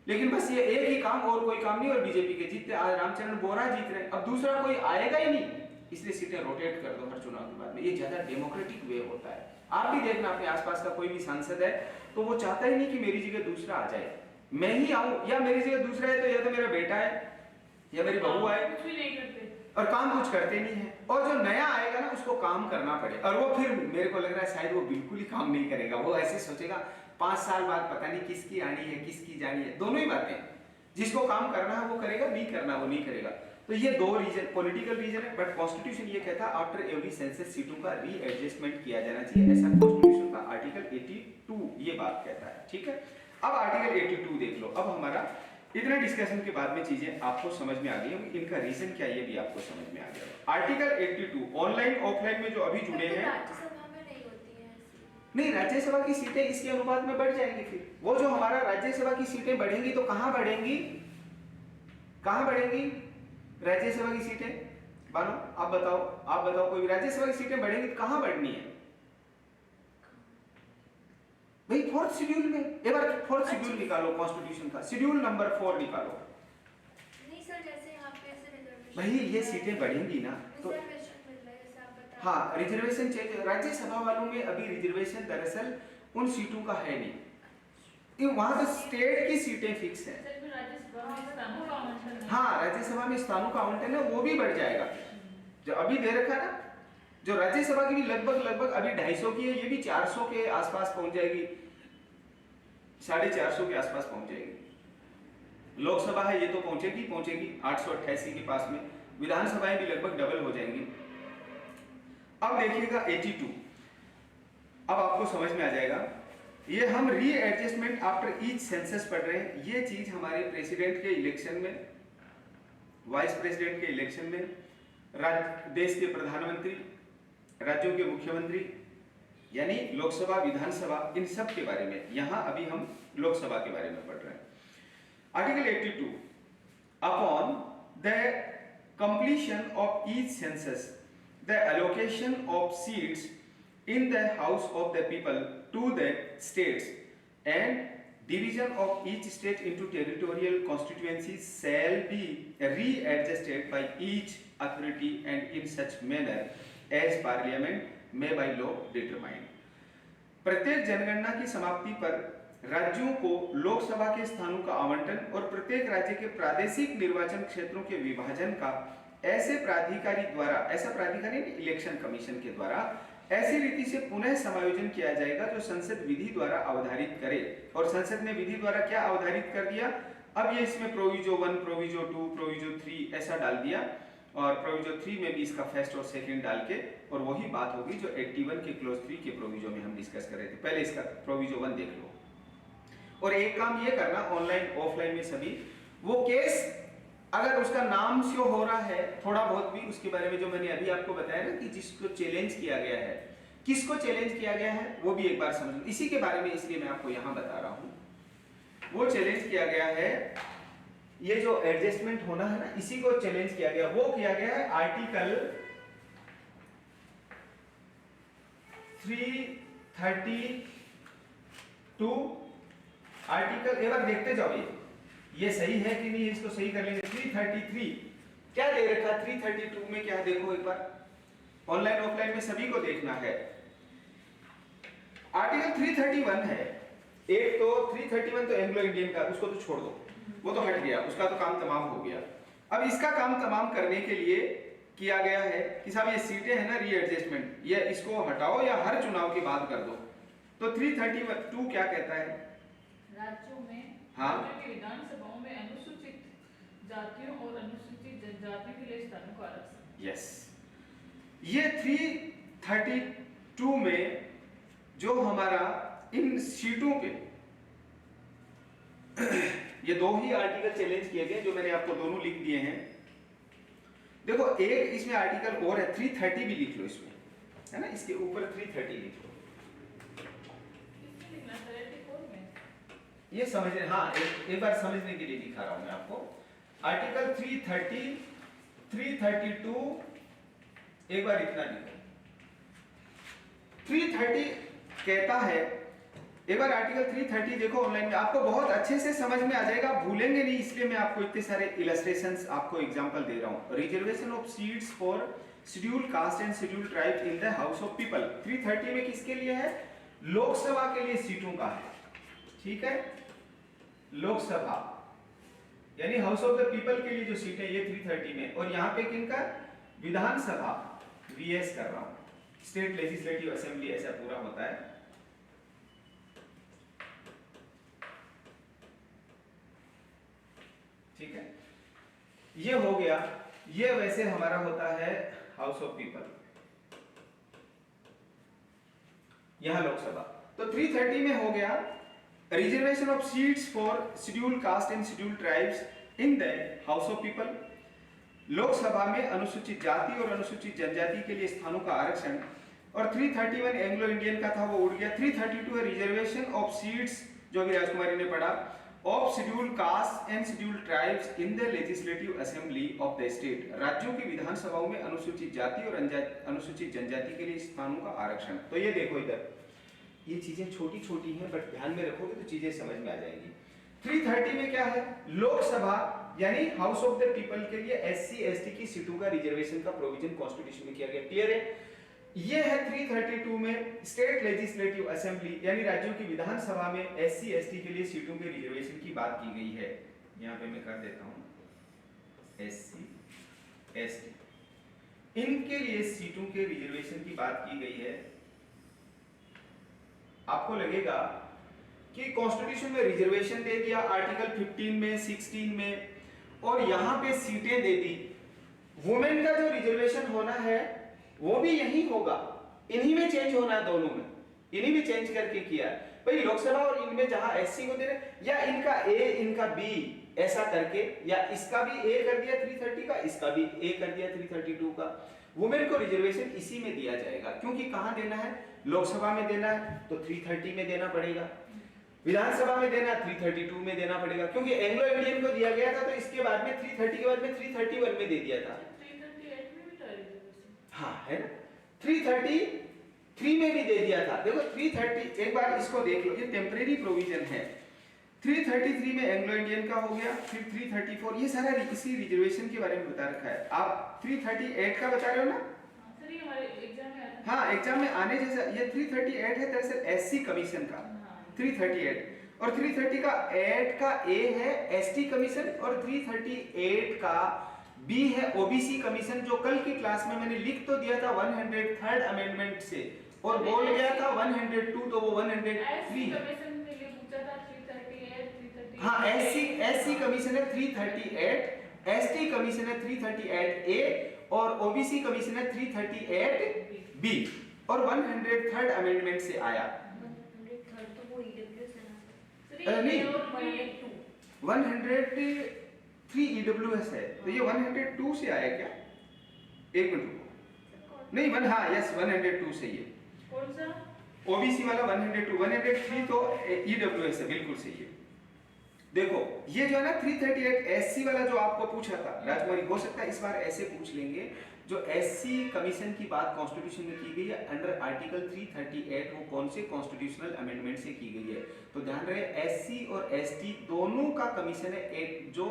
लेकिन बस ये एक ही काम, और कोई काम नहीं। और बीजेपी के जीतते, आज रामचरण बोरा जीत रहे, अब दूसरा कोई आएगा ही नहीं, इसलिए सीटें रोटेट कर दो हर चुनाव के बाद में। ये ज्यादा डेमोक्रेटिक वे होता है। आप भी देखना, अपने आसपास का कोई भी सांसद है तो वो चाहता ही नहीं कि मेरी जगह दूसरा आ जाए, मैं ही आऊं, या मेरी जगह दूसरा है तो या तो मेरा बेटा है या मेरी बहू आए, कुछ भी नहीं करते और काम कुछ करते नहीं है। और जो नया आएगा ना उसको काम करना पड़े, और वो फिर मेरे को लग रहा है शायद वो बिल्कुल ही काम नहीं करेगा। वो ऐसे सोचेगा 5 साल बाद पता नहीं किसकी आनी है किसकी जानी है, दोनों ही बातें। जिसको काम करना है वो करेगा, नहीं करना वो नहीं करेगा। तो ये दो रीजन, पॉलिटिकल रीजन है, बट कॉन्स्टिट्यूशन ये कहता है आफ्टर एवरी सेंसस सीटों का रीएडजस्टमेंट किया जाना चाहिए, ऐसा कॉन्स्टिट्यूशन का आर्टिकल 82 ये बात कहता है। ठीक है, अब आर्टिकल 82 देख लो। अब हमारा इतना डिस्कशन के बाद में चीजें आपको समझ में आ गई होंगी, इनका रीजन क्या ये भी आपको समझ में आ गया। आर्टिकल 82 ऑनलाइन ऑफलाइन में जो अभी जुड़े हैं, राज्यसभा में नहीं होती है ऐसी। नहीं, राज्यसभा की सीटें इसके अनुपात में बढ़ जाएंगी। फिर वो जो हमारा राज्यसभा की सीटें बढ़ेंगी तो कहां बढ़ेंगी, कहां बढ़ेंगी राज्यसभा की सीटें? बानो आप बताओ कोई राज्यसभा की सीटें बढ़ेंगी तो कहां बढ़नी है भाई? 4th शेड्यूल में। एक बार 4th शेड्यूल निकालो, कॉन्स्टिट्यूशन का शेड्यूल नंबर 4 निकालो। नहीं सर, जैसे यहाँ पे ऐसे रिजर्वेशन भाई ये सीटें बढ़ेंगी ना तो रिजर्वेशन मिल रहा है, जैसे आप बता। हाँ, रिजर्वेशन चेंज। राज्यसभा वालों में अभी रिजर्वेशन दरअसल उन सीटों का है नहीं, वहां तो स्टेट की सीटें फिक्स है। सिर्फ राज्यसभा में स्थानों का आवंटन है। हाँ, राज्यसभा में स्थानों का आवंटन है, वो भी बढ़ जाएगा। जो अभी दे रखा ना, जो राज्यसभा की भी लगभग अभी 250 की है, ये भी 400 के आसपास पहुंच जाएगी, 450 के आसपास पहुंच जाएगी। लोकसभा है ये तो पहुंचेगी 888 के पास में। विधानसभाएं भी लगभग डबल हो जाएंगी। अब देखिएगा 82, अब आपको समझ में आ जाएगा। ये हम रीएडजस्टमेंट आफ्टर ईच सेंसस पढ़ रहे हैं। ये चीज हमारे प्रेसिडेंट के इलेक्शन में, वाइस प्रेसिडेंट के इलेक्शन में, देश के प्रधानमंत्री, राज्यों के मुख्यमंत्री, यानी लोकसभा विधानसभा, इन सब के बारे में यहां अभी हम लोकसभा के बारे में पढ़ रहे हैं। Article 82 upon the completion of each census the allocation of seats in the house of the people to the states and division of each state into territorial constituencies shall be readjusted by each authority and in such manner as parliament may by law determine। प्रत्येक जनगणना की समाप्ति पर राज्यों को लोकसभा के स्थानों का आवंटन और प्रत्येक राज्य के प्रादेशिक निर्वाचन क्षेत्रों के विभाजन का ऐसे प्राधिकारी द्वारा, ऐसा प्राधिकारी इलेक्शन कमीशन के द्वारा ऐसी रीति से पुनः समायोजन किया जाएगा जो संसद विधि द्वारा अवधारित करे। और संसद ने विधि द्वारा क्या अवधारित कर दिया? अब ये इसमें प्रोविजो 1, प्रोविजो 2, प्रोविजो 3 ऐसा डाल दिया, और प्रोविजो 3 में भी इसका फर्स्ट और सेकंड डाल के, और वही बात होगी जो 81 के क्लोज 3 के प्रोविजो में हम डिस्कस कर रहे थे। पहले इसका प्रोविजो 1 देख लो। और एक काम ये करना, ऑनलाइन ऑफलाइन में सभी वो केस अगर उसका नाम शो हो रहा है थोड़ा बहुत भी, उसके बारे में जो मैंने अभी आपको बताया ना कि जिसको चैलेंज किया गया है, किसको चैलेंज किया गया है वो भी एक बार समझ, इसी के बारे में इसलिए मैं आपको यहां बता रहा हूं। वो चैलेंज किया गया है, ये जो एडजस्टमेंट होना है ना, इसी को चैलेंज किया गया। वो किया गया है आर्टिकल 332 आर्टिकल, एक बार देखते जाओ ये सही है कि नहीं, इसको सही कर लेंगे। 333 क्या दे रखा है, 332 में क्या देखो एक बार, ऑनलाइन ऑफलाइन में सभी को देखना है। आर्टिकल 331 है एक, तो 331 तो एंग्लो इंडियन का, उसको तो छोड़ दो, वो तो हट गया, उसका तो काम तमाम हो गया। अब इसका काम तमाम करने के लिए किया गया है कि साहब ये सीटें हैं ना रीएडजस्टमेंट, ये इसको हटाओ या हर चुनाव के बाद कर दो। तो 332 क्या कहता है, राज्यों में हाँ, राज्यों की विधानसभाओं में अनुसूचित जातियों और अनुसूचित जनजाति के लिए स्थानों का आरक्षण। यस, ये 332 में जो हमारा इन सीटों पे ये दो ही आर्टिकल चैलेंज किए गए जो मैंने आपको दोनों लिख दिए हैं। देखो एक इसमें आर्टिकल और है, 330 भी लिख लो इसमें, है ना, इसके ऊपर 330 लिख लो। किसमें लिखना है, 34 में? ये समझने, हाँ एक बार समझने के लिए दिखा रहा हूं मैं आपको। आर्टिकल 330, 332, एक बार इतना लिखो। 330 कहता है, एक बार आर्टिकल 330 देखो ऑनलाइन में, आपको बहुत अच्छे से समझ में आ जाएगा, भूलेंगे नहीं, इसलिए मैं आपको इतने सारे इलस्ट्रेशंस आपको एग्जांपल दे रहा हूं। Reservation of seats for scheduled caste and scheduled tribe in the house of people. 330 में किसके लिए है, लोकसभा के लिए सीटों का है, ठीक है, लोकसभा यानी हाउस ऑफ द पीपल के लिए जो सीटें, ये 330 में। और यहाँ पे किनका, विधानसभा, वीएस कर रहा हूं, स्टेट लेजिस्लेटिव असेंबली, ऐसा पूरा होता है। ठीक है, ये हो गया, ये वैसे हमारा होता है हाउस ऑफ पीपल, यहां लोकसभा। तो 330 में हो गया reservation of seats for scheduled caste and scheduled tribes in the house of people, Lok Sabha में अनुसूचित जाति और अनुसूचित जनजाति के लिए स्थानों का आरक्षण। और 331 एंग्लो इंडियन का था, वो उड़ गया। 332 है रिजर्वेशन ऑफ सीट्स, जो अभी राजकुमारी ने पढ़ा, of scheduled caste and scheduled tribes in the legislative assembly of the state, राज्यों की विधानसभाओं में अनुसूचित जाति और अनुसूचित जनजाति के लिए स्थानों का आरक्षण। तो ये देखो इधर, ये चीजें छोटी छोटी हैं, बट ध्यान में रखोगे तो चीजें समझ में आ जाएंगी। 330 में क्या है, लोकसभा यानी हाउस ऑफ द पीपल के लिए एससी एसटी की सीटों का रिजर्वेशन का प्रोविजन कॉन्स्टिट्यूशन में किया गया, क्लियर है। ये है 332 में स्टेट लेजिस्लेटिव असेंबली यानी राज्यों की विधानसभा में एससी एसटी के लिए सीटों के रिजर्वेशन की बात की गई है। यहां पे मैं कर देता हूं एससी एसटी, इनके लिए सीटों के रिजर्वेशन की बात की गई है। आपको लगेगा कि कॉन्स्टिट्यूशन में रिजर्वेशन दे दिया आर्टिकल 15 में, 16 में, और यहां पे सीटें दे दी। वुमेन का जो रिजर्वेशन होना है वो भी यही होगा, इन्हीं में चेंज होना है, दोनों में इन्हीं में चेंज करके किया भाई। लोकसभा और इनमें जहां एससी को दे रहे, या इनका ए इनका बी ऐसा करके, या इसका भी ए कर दिया 330 का, इसका भी ए कर दिया 332 का। वुमेन को रिजर्वेशन इसी में दिया जाएगा, क्योंकि कहां देना है, लोकसभा में देना है तो 330 में देना पड़ेगा, विधानसभा में देना 332 में देना पड़ेगा, क्योंकि एंग्लो इंडियन को दिया गया था तो इसके बाद में 330 के बाद में 331 में दे दिया था। 338 में भी था रिजर्वेशन, हाँ है ना, 333 में भी दे दिया था। देखो 330, एक बार इसको देख लो, ये टेम्परेरी प्रोविजन है। 333 में एंग्लो इंडियन का हो गया, फिर 334, ये सारा इसी रिजर्वेशन के बारे में बता रखा है। आप 338 का बता रहे हो ना, सर ये हमारे एग्जाम में आया था। हाँ एग्जाम में आने जैसा, ये 338 है दरअसल एससी कमीशन का 338, और 330 का 8 का ए है एसटी कमीशन, और 338 का बी है ओबीसी कमीशन, जो कल की क्लास में मैंने लिख तो दिया था 103rd अमेंडमेंट से, और बोल गया था 102, तो वो 103 कमीशन के लिए पूछा था 338, 338। हाँ एससी कमीशन है 338, एसटी कमीशन है 338 ए, और ओबीसी कमीशन है 338 बी, और 103rd अमेंडमेंट से आया। 103 तो वो ईडब्ल्यूएस है ना नहीं, 102 100 3 EWS है, तो ये 102 से आया क्या? एक मिनट रुको, नहीं वन, हाँ यस 102 से ही है। कौन सा? ओबीसी वाला 102, 103 तो EWS है, बिल्कुल सही है। देखो ये जो है ना 338 एससी वाला जो आपको पूछा था राजकुमारी, हो सकता है इस बार ऐसे पूछ लेंगे, जो एससी कमीशन की बात कॉन्स्टिट्यूशन में की गई है अंडर आर्टिकल 338, वो कौन से कॉन्स्टिट्यूशनल अमेंडमेंट से की गई है? तो ध्यान रहे एससी और एसटी दोनों का कमीशन है जो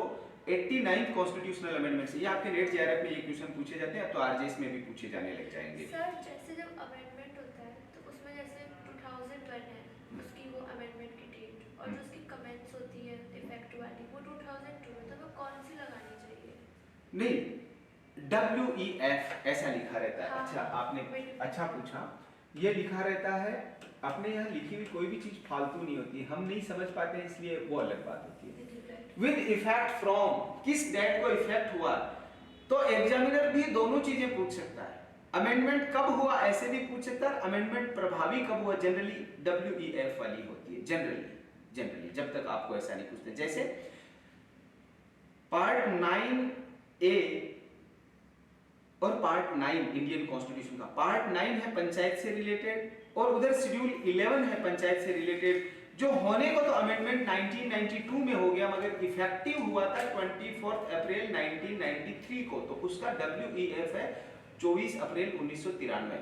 89th कॉन्स्टिट्यूशनल अमेंडमेंट से। ये आपके नेट जेआरएफ में ये क्वेश्चन पूछे जाते हैं, तो आरजेएस में भी पूछे जाने लग जाएंगे। सर जैसे जब अमेंडमेंट होता है तो उसमें जैसे 2001 है उसकी वो अमेंडमेंट की डेट, और जो उसकी कमेंट्स होती है इफेक्ट वाली वो 2002 है, तो वो कौन सी लगानी चाहिए? नहीं, WEF ऐसा लिखा रहता है। हाँ, अच्छा आपने अच्छा पूछा, ये लिखा रहता है अपने यहाँ लिखी हुई कोई भी चीज फालतू नहीं होती, हम नहीं समझ पाते हैं इसलिए वो अलग बात होती है। विद इफेक्ट फ्रॉम, किस डेट को इफेक्ट हुआ, तो एग्जामिनर भी दोनों चीजें पूछ सकता है। अमेंडमेंट कब हुआ ऐसे भी पूछ सकता है, अमेंडमेंट प्रभावी कब हुआ, जनरली WEF वाली होती है, जनरली जब तक आपको ऐसा नहीं पूछते। जैसे पार्ट 9A और पार्ट 9 इंडियन कॉन्स्टिट्यूशन का, पार्ट 9 है पंचायत से रिलेटेड और उधर शेड्यूल 11 है पंचायत से रिलेटेड, जो होने को तो अमेंडमेंट 1992 में हो गया मगर इफेक्टिव हुआ था 24 अप्रैल 1993 को, तो उसका WEF है 24 अप्रैल 1993,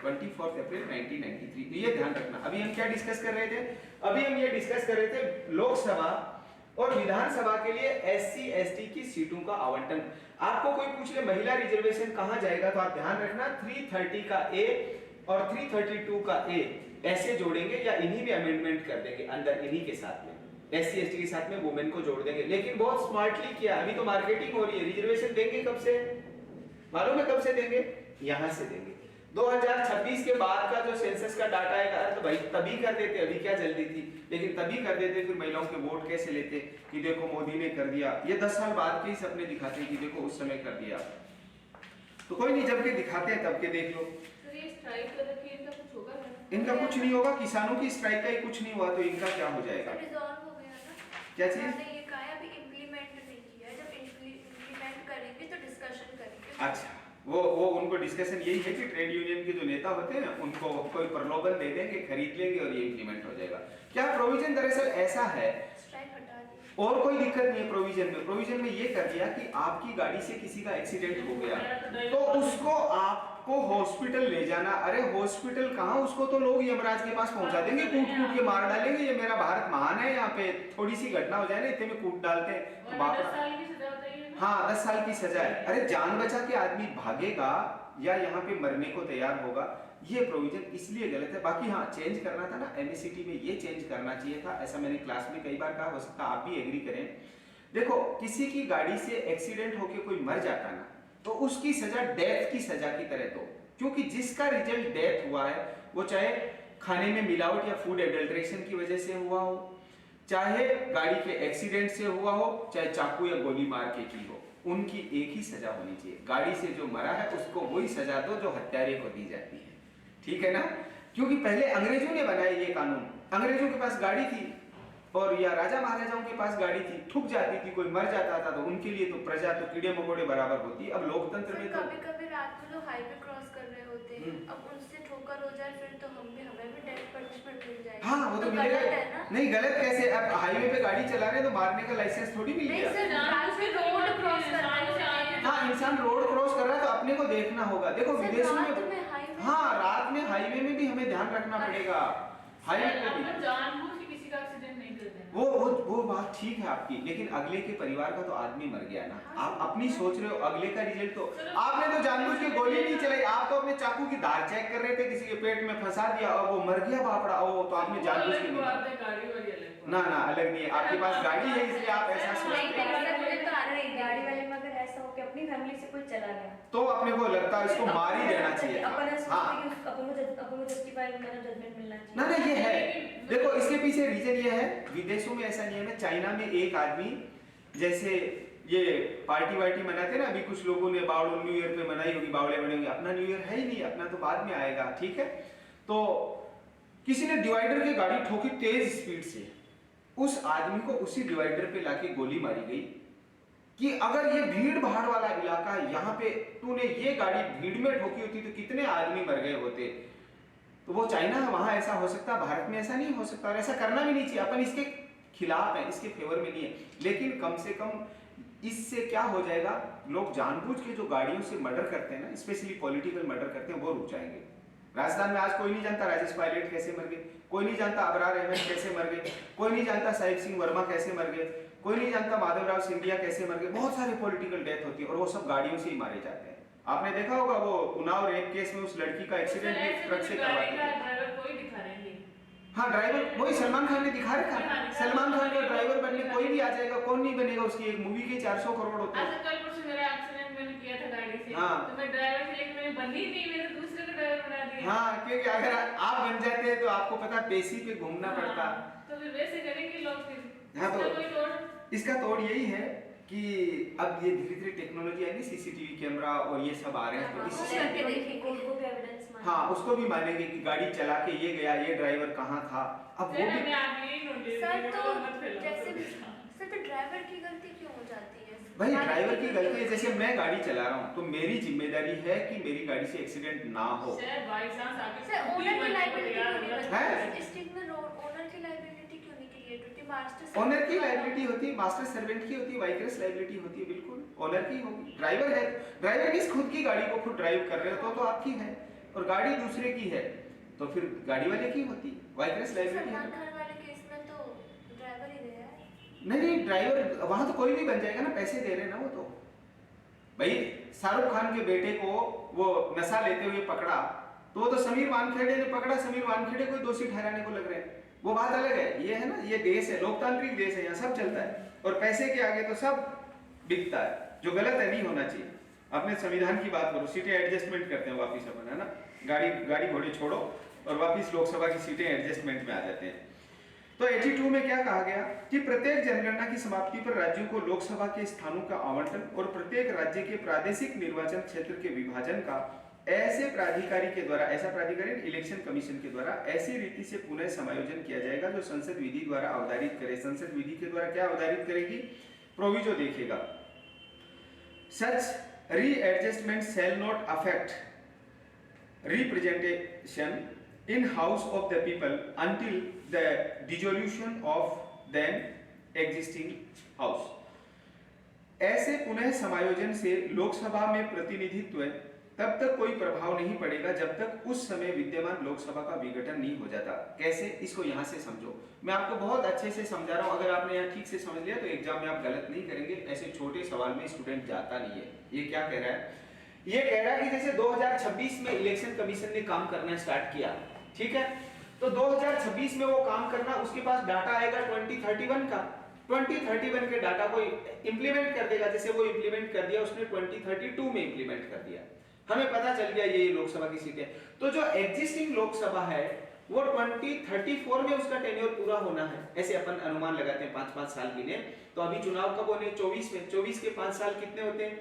24 अप्रैल 1993। तो ये ध्यान रखना। अभी हम क्या डिस्कस कर रहे थे? अभी हम ये डिस्कस कर रहे थे लोकसभा और विधानसभा के लिए SC ST की सीटों का आवंटन। आपको कोई पूछ ले महिला रिजर्वेशन कहां जाएगा, तो आप ध्यान रखना 330 का A और 332 का A ऐसे जोड़ेंगे या इन्हीं में अमेंडमेंट कर देंगे, अंदर इन्हीं के साथ में SC ST के साथ में वुमेन को जोड़ देंगे। लेकिन बहुत स्मार्टली किया, अभी तो मार्केटिंग हो रही है। रिजर्वेशन देंगे कब से मालूम है? कब से देंगे? यहां से देंगे। 2026 के बाद का जो सेंसस का डाटा आएगा तो भाई तभी कर देते, अभी क्या जल्दी थी, लेकिन तभी कर देते। फिर महिलाओं के वोट कैसे लेते कि देखो मोदी ने कर दिया, ये 10 साल बाद के ही सपने दिखाते हैं कि देखो उस समय कर दिया। तो कोई नहीं, जब के दिखाते हैं तब के देख लो। तो ये स्ट्राइक कर रखी है, इनका कुछ होगा ना? इनका कुछ नहीं होगा, किसानों की स्ट्राइक का ही कुछ नहीं हुआ तो इनका क्या हो जाएगा? रिजॉल्व हो गया ना। क्या चीज? हमने ये कहा है अभी इम्प्लीमेंट नहीं किया है, जब इम्प्लीमेंट करेंगे तो डिस्कशन करेंगे। अच्छा, वो उनको डिस्कशन यही है कि ट्रेड यूनियन के जो नेता होते हैं ना उनको कोई प्रलोभन दे देंगे, खरीद लेंगे और ये इम्प्लीमेंट हो जाएगा। क्या प्रोविजन दरअसल ऐसा है, स्ट्राइक हटा दी और कोई दिक्कत नहीं है प्रोविजन में ये कर दिया कि आपकी गाड़ी से किसी का एक्सीडेंट हो गया तो उसको आपको हॉस्पिटल ले जाना। अरे हॉस्पिटल कहाँ, उसको तो लोग यमराज के पास पहुंचा देंगे, कूट कूट के मार डालेंगे। ये मेरा भारत महान है, यहाँ पे थोड़ी सी घटना हो जाए ना इतने में कूट डालते हैं तो बाप 10 साल की सजा बताइए ना? हाँ 10 साल की सजा है। अरे जान बचा के आदमी भागेगा या यहाँ पे मरने को तैयार होगा, ये प्रोविजन इसलिए गलत है। बाकी हाँ चेंज करना था ना, एमएससीटी में ये चेंज करना चाहिए था, ऐसा मैंने क्लास में कई बार कहा, हो सकता आप भी एग्री करें। देखो किसी की गाड़ी से एक्सीडेंट होके कोई मर जाता ना तो उसकी सजा डेथ की सजा की तरह दो, क्योंकि जिसका रिजल्ट डेथ हुआ है वो चाहे खाने में मिलावट या फूड एडल्ट्रेशन की वजह से हुआ हो, चाहे गाड़ी के एक्सीडेंट से हुआ हो, चाहे चाकू या गोली मार के की हो, उनकी एक ही सजा होनी चाहिए। गाड़ी से जो मरा है उसको वही सजा दो जो हत्यारे को दी जाती है, ठीक है ना? क्योंकि पहले अंग्रेजों ने बनाया ये कानून, अंग्रेजों के पास गाड़ी थी और या राजा महाराजाओं के पास गाड़ी थी, ठुक जाती थी, कोई मर जाता था तो उनके लिए तो प्रजा तो कीड़े मकोड़े बराबर होती है। अब लोकतंत्र में तो कभी कभी रात में जो हाईवे क्रॉस कर रहे होते हैं, अब उनसे ठोकर हो जाए फिर तो हमें भी डेथ पनिशमेंट मिल जाएगी। हाँ वो तो मिलेगा गलत है ना? नहीं गलत कैसे? अब हाईवे पे गाड़ी चला रहे तो मारने का लाइसेंस थोड़ी मिल नहीं गया। सर, रात में रोड क्रॉस कर रहे हैं। हाँ इंसान रोड क्रॉस कर रहा है तो अपने को देखना होगा। देखो सर, विदेशों रात में में हाईवे हाँ रात में हाईवे में भी हमें ध्यान रखना पड़ेगा, हाईवे पे भी। अपन जानबूझ के किसी का एक्सीडेंट नहीं करते हैं। वो बात ठीक है आपकी, लेकिन अगले के परिवार का तो आदमी मर गया ना। आप अपनी सोच रहे हो, अगले का रिजल्ट तो आपने तो जानबूझ के गोली नहीं चलाई, आप तो अपने चाकू की धार चेक कर रहे थे, किसी के पेट में फंसा दिया और वो मर गया बापड़ा, ओ तो आपने जानबूझ के नहीं। बात है, गाड़ी वाली अलग ना अलग नहीं है, आपके पास गाड़ी है इसलिए आप ऐसा सोचते नहीं, हैं। मुझे तो आ रही है गाड़ी वाले में अगर ऐसा हो कि अपनी फैमिली से कोई चला गया तो अपने को लगता है इसको मार ही देना चाहिए था। अपन ऐसा हाँ सोचते कि अपन को जस्टिफाई मतलब जजमेंट मिलना चाहिए। ना ये है, देखो इसके पीछे रीजन ये है, विदेशों में ऐसा नहीं है। चाइना में एक आदमी जैसे ये पार्टी वार्टी मनाते हैं ना, अभी कुछ लोगों ने बावड़ो न्यू ईयर पे मनाई होगी, बावड़े बने होंगे, अपना न्यू ईयर है ही नहीं, अपना तो बाद में आएगा, ठीक है। तो किसी ने डिवाइडर की गाड़ी ठोकी तेज स्पीड से, उस आदमी को उसी डिवाइडर पे लाके गोली मारी गई कि अगर ये भीड़ भाड़ वाला इलाका है, यहाँ पे तूने ये गाड़ी भीड़ में ठोकी होती तो कितने आदमी मर गए होते। तो वो चाइना है, वहां ऐसा हो सकता, भारत में ऐसा नहीं हो सकता, और ऐसा करना भी नहीं चाहिए। अपन इसके खिलाफ है, इसके फेवर में नहीं है, लेकिन कम से कम इससे क्या हो जाएगा, लोग जानबूझ के जो गाड़ियों से मर्डर करते हैं ना, स्पेशली पॉलिटिकल मर्डर करते हैं, वो रुक जाएंगे। राजस्थान में आज कोई नहीं जानता राजेश पायलट कैसे मर गए, कोई नहीं जानता अबरार अहमद कैसे मर गए, कोई नहीं जानता साहिब सिंह वर्मा कैसे मर गए, कोई नहीं जानता माधवराव सिंधिया कैसे मर गए। बहुत सारे पॉलिटिकल डेथ होती है और वो सब गाड़ियों से ही मारे जाते हैं। आपने देखा होगा वो उन्नाव रेप केस में उस लड़की का एक्सीडेंट भी ट्रक से करवा दिया। ड्राइवर कोई दिखा रहे हैं। हाँ, ड्राइवर वही सलमान खान ने दिखा रखा है। सलमान खान का ड्राइवर बनने कोई भी आ जाएगा, कौन नहीं बनेगा। उसकी एक मूवी के 400 करोड़ होते हैं। कल परसों मेरा एक्सीडेंट मैंने किया था गाड़ी से। हाँ। तो मैं ड्राइवर से, लेकिन मैंने बनी नहीं, मैंने दूसरे को ड्राइवर बना दिया। हाँ, क्योंकि अगर आप बन जाते हैं तो आपको पता पेशी पे घूमना पड़ता। तो फिर वैसे करेंगे लोग फिर। हाँ, तो कोई तोड़। इसका तोड़ यही है कि अब ये धीरे धीरे टेक्नोलॉजी आएगी, सीसीटीवी कैमरा और ये सब आ रहे हैं, तो इससे हाँ उसको भी मानेंगे कि गाड़ी चला के ये गया, ये ड्राइवर कहाँ था। अब वो भी सर तो जैसे सर तो ड्राइवर की गलती क्यों हो जाती है? भाई ड्राइवर की गलती है। जैसे मैं गाड़ी चला रहा हूँ तो मेरी जिम्मेदारी है कि मेरी गाड़ी से एक्सीडेंट ना हो। सर ओनर की लायबिलिटी क्यों नहीं बनती? इस चीज में ओनर की लायबिलिटी क्यों नहीं क्रिएट होती? मास्टर ओनर की लायबिलिटी होती है, मास्टर सर्वेंट की होती है, वाइकरस लायबिलिटी होती है, बिल्कुल ओनर की होगी। ड्राइवर है, ड्राइवर किस खुद की गाड़ी को खुद ड्राइव कर रहे हो तो आपकी है, और गाड़ी दूसरे की है तो फिर गाड़ी वाले की होती है, वाइकरस लायबिलिटी है। सलमान खान वाले केस में तो ड्राइवर ही गया है। नहीं, ड्राइवर वहां तो कोई भी बन जाएगा ना, पैसे दे रहे हैं ना वो। तो भाई शाहरुख खान के बेटे को वो नशा लेते हुए पकड़ा तो वो तो समीर वानखेड़े ने पकड़ा, समीर वानखेड़े को दोषी ठहराने को लग रहे हैं, वो बात अलग है। ये है ना, ये देश है, लोकतांत्रिक देश है, यहाँ सब चलता है और पैसे के आगे तो सब बिकता है, जो गलत है, नहीं होना चाहिए। अपने संविधान की बात करो, सीटें एडजस्टमेंट करते हैं वापिस अपन, है ना, गाड़ी घोड़े छोड़ो और वापिस लोकसभा की सीटें एडजस्टमेंट में आ जाते हैं। तो 82 में क्या कहा गया कि प्रत्येक जनगणना की समाप्ति पर राज्यों को लोकसभा के स्थानों का आवंटन और प्रत्येक राज्य के प्रादेशिक निर्वाचन क्षेत्र के विभाजन का ऐसे प्राधिकारी के द्वारा, ऐसा प्राधिकारी इलेक्शन कमीशन के द्वारा ऐसी रीति से पुनः समायोजन किया जाएगा जो संसद विधि द्वारा अवधारित करे। संसद विधि के द्वारा क्या अवधारित करेगी? प्रोविजो देखेगा। Such readjustment shall not affect representation in house of the people until the dissolution of then existing house। ऐसे पुनः समायोजन से लोकसभा में प्रतिनिधित्व तब तक कोई प्रभाव नहीं पड़ेगा जब तक उस समय विद्यमान लोकसभा का विघटन नहीं हो जाता। कैसे? इसको यहाँ से समझो, मैं आपको बहुत अच्छे से समझा रहा हूँ। अगर आपने यहाँ ठीक से समझ लिया तो एग्जाम में आप गलत नहीं करेंगे। ऐसे छोटे सवाल में स्टूडेंट जाता नहीं है। ये क्या कह रहा है? ये कह रहा है कि जैसे 2026 में इलेक्शन कमीशन ने काम करना स्टार्ट किया, ठीक है, तो 2026 में वो काम करना, उसके पास डाटा आएगा 2031 का, 2031 के डाटा को इंप्लीमेंट कर देगा। जैसे वो इंप्लीमेंट कर दिया उसने 2032 में इंप्लीमेंट कर दिया, हमें पता चल गया ये लोकसभा की सीटें। तो जो एग्जिस्टिंग लोकसभा है वो 2034 में उसका टेन्योर पूरा होना है। ऐसे अपन अनुमान लगाते हैं 5-5 साल गिने। तो अभी चुनाव कब होने? 24 में। 24 के 5 साल कितने होते हैं?